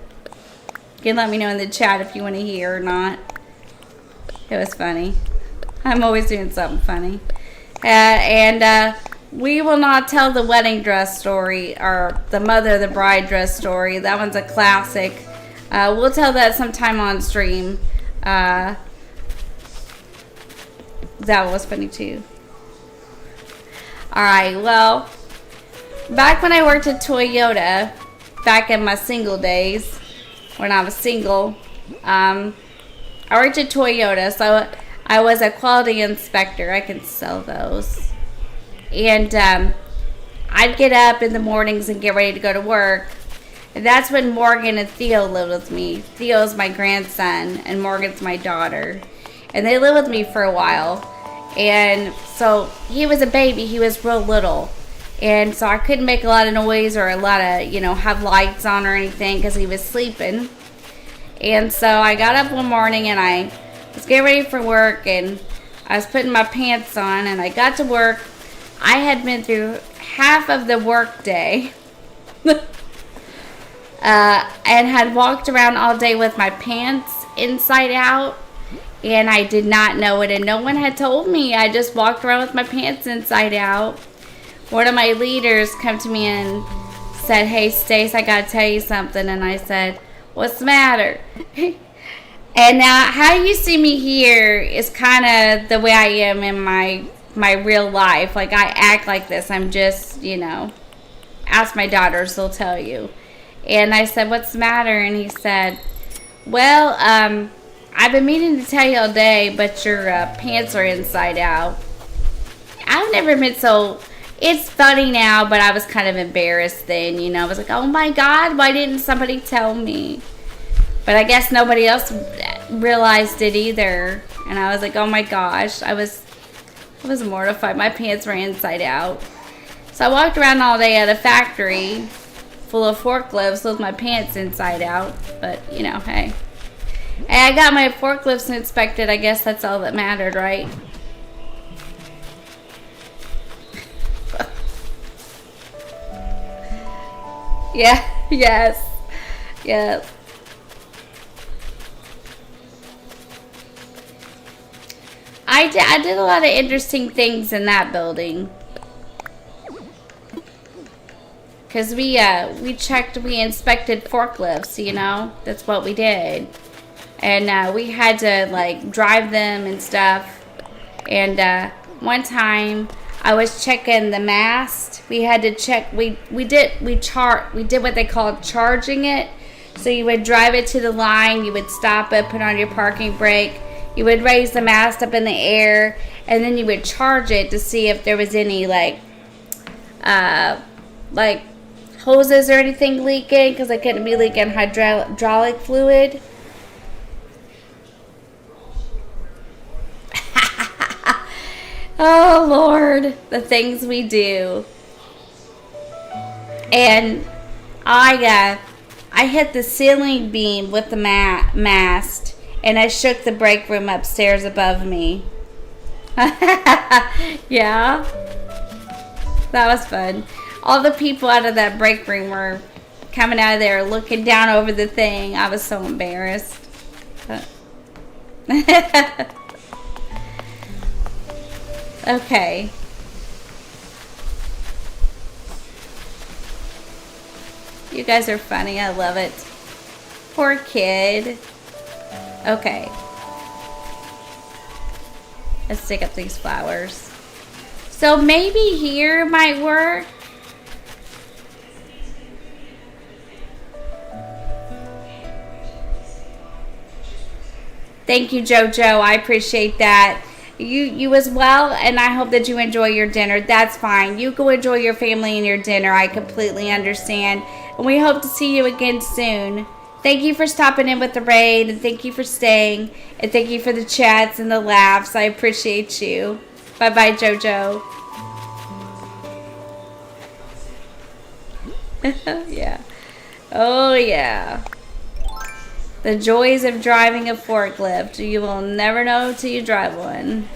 you can let me know in the chat if you want to hear or not. It was funny. I'm always doing something funny. We will not tell the wedding dress story or the mother of the bride dress story. That one's a classic. We'll tell that sometime on stream. That was funny too. Alright, well, back when I worked at Toyota, back in my single days, when I was single, I worked at Toyota, so I was a quality inspector. I can sell those. And I'd get up in the mornings and get ready to go to work. And that's when Morgan and Theo lived with me. Theo's my grandson, and Morgan's my daughter. And they lived with me for a while. And so he was a baby. He was real little. And so I couldn't make a lot of noise or a lot of, have lights on or anything because he was sleeping. And so I got up one morning and I was getting ready for work, and I was putting my pants on, and I got to work. I had been through half of the work day and had walked around all day with my pants inside out, and I did not know it, and no one had told me. I just walked around with my pants inside out. One of my leaders come to me and said, "Hey, Stace, I gotta tell you something." And I said, "What's the matter?" And now how you see me here is kind of the way I am in my real life. Like, I act like this. I'm just, ask my daughters, they'll tell you. And I said, "What's the matter?" And he said, "Well, I've been meaning to tell you all day, but your pants are inside out." I've never been so... It's funny now, but I was kind of embarrassed then, I was like, "Oh my God, why didn't somebody tell me?" But I guess nobody else realized it either. And I was like, "Oh my gosh," I was mortified. My pants were inside out. So I walked around all day at a factory full of forklifts with my pants inside out. But, hey. And I got my forklifts inspected. I guess that's all that mattered, right? Yeah, yes. I did a lot of interesting things in that building. Because we inspected forklifts, That's what we did. And we had to, drive them and stuff. And one time I was checking the mast. We had to check. We did what they called charging it. So you would drive it to the line. You would stop it, put on your parking brake. You would raise the mast up in the air, and then you would charge it to see if there was any hoses or anything leaking, because I couldn't be leaking hydraulic fluid. Oh Lord, the things we do. And I hit the ceiling beam with the mast, and I shook the break room upstairs above me. Yeah, that was fun. All the people out of that break room were coming out of there looking down over the thing. I was so embarrassed. Okay. You guys are funny. I love it. Poor kid. Okay. Let's dig up these flowers. So maybe here might work. Thank you, JoJo. I appreciate that. You as well, and I hope that you enjoy your dinner. That's fine. You go enjoy your family and your dinner. I completely understand. And we hope to see you again soon. Thank you for stopping in with the raid, and thank you for staying, and thank you for the chats and the laughs. I appreciate you. Bye-bye, JoJo. Yeah. Oh, yeah. The joys of driving a forklift. You will never know till you drive one.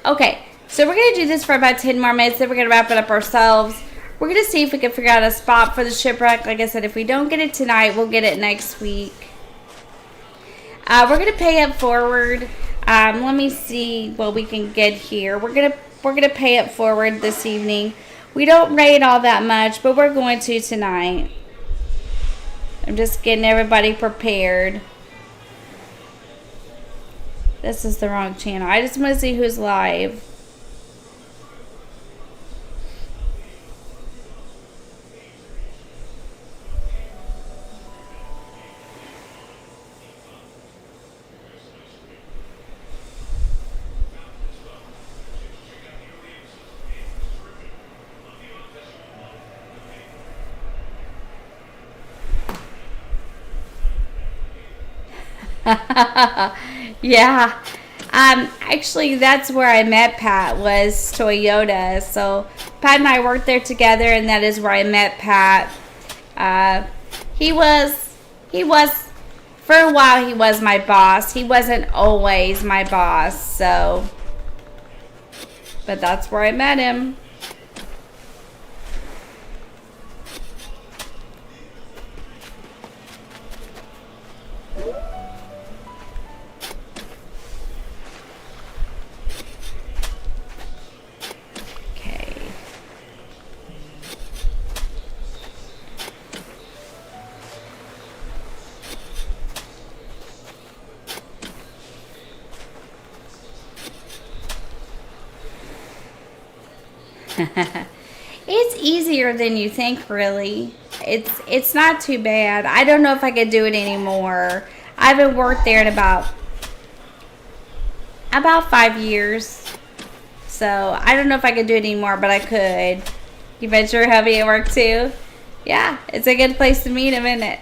Okay, so we're going to do this for about 10 more minutes, then we're going to wrap it up ourselves. We're going to see if we can figure out a spot for the shipwreck. Like I said, if we don't get it tonight, we'll get it next week. We're going to pay it forward. Let me see what we can get here. We're gonna pay it forward this evening. We don't raid all that much, but we're going to tonight. I'm just getting everybody prepared. This is the wrong channel. I just want to see who's live. Yeah. Actually, that's where I met Pat, was Toyota. So Pat and I worked there together, and that is where I met Pat. He was, for a while, he was my boss. He wasn't always my boss, so, but that's where I met him. It's easier than you think, really. It's not too bad. I don't know if I could do it anymore. I haven't worked there in about 5 years. So I don't know if I could do it anymore, but I could. You bet your hubby at work too? Yeah, it's a good place to meet him, isn't it?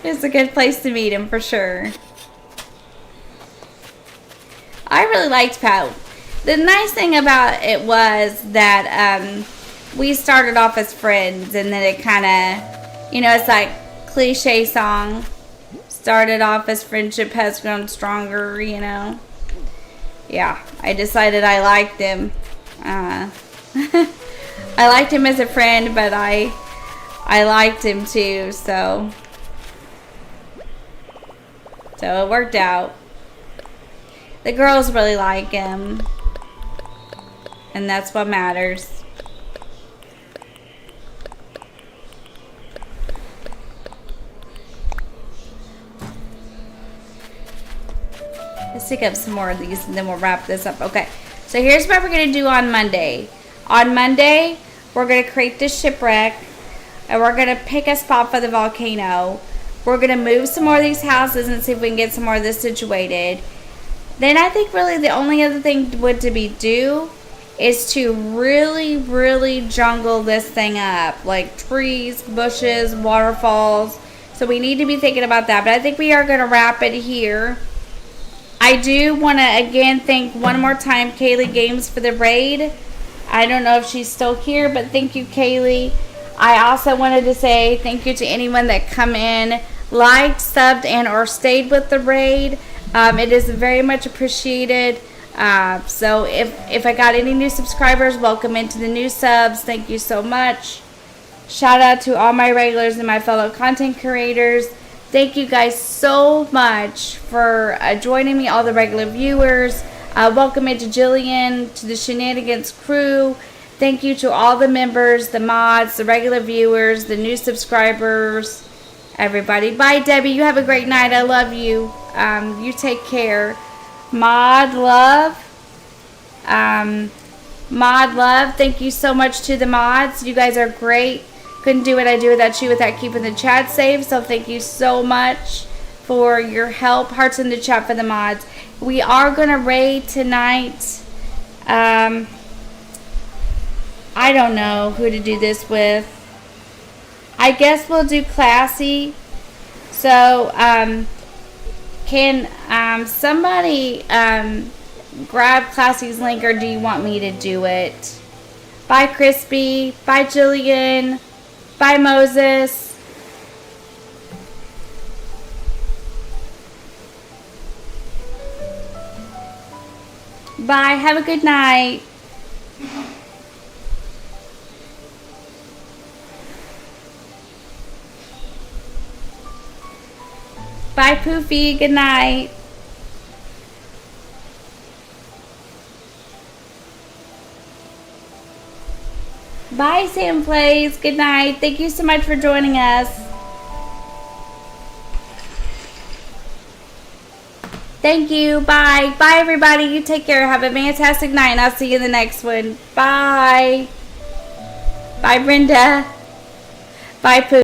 It's a good place to meet him for sure. I really liked Pat. The nice thing about it was that we started off as friends, and then it kind of, you know, it's like cliche song. Started off as friendship has grown stronger, you know. Yeah, I decided I liked him. I liked him as a friend, but I liked him too, so it worked out. The girls really like him, and that's what matters. Let's pick up some more of these, and then we'll wrap this up. Okay, so here's what we're going to do on Monday. On Monday, we're going to create this shipwreck, and we're going to pick a spot for the volcano. We're going to move some more of these houses and see if we can get some more of this situated. Then I think really the only other thing would to be due is to really, really jungle this thing up. Like trees, bushes, waterfalls. So we need to be thinking about that. But I think we are going to wrap it here. I do want to again thank one more time Kaylee Games for the raid. I don't know if she's still here, but thank you, Kaylee. I also wanted to say thank you to anyone that come in, liked, subbed, and or stayed with the raid. It is very much appreciated. So if I got any new subscribers, welcome into the new subs. Thank you so much. Shout out to all my regulars and my fellow content creators. Thank you guys so much for joining me, all the regular viewers. Welcome into Gilligan, to the Shenanigans crew. Thank you to all the members, the mods, the regular viewers, the new subscribers, everybody. Bye, Debbie. You have a great night. I love you. You take care. Mod love. Mod love. Thank you so much to the mods. You guys are great. Couldn't do what I do without you, without keeping the chat safe. So thank you so much for your help. Hearts in the chat for the mods. We are going to raid tonight. I don't know who to do this with. I guess we'll do Classy. So, can somebody grab Classy's link, or do you want me to do it? Bye, Crispy. Bye, Gilligan. Bye, Moses. Bye. Have a good night. Bye, Poofy. Good night. Bye, Sam Plays. Good night. Thank you so much for joining us. Thank you. Bye. Bye, everybody. You take care. Have a fantastic night, and I'll see you in the next one. Bye. Bye, Brenda. Bye, Poof.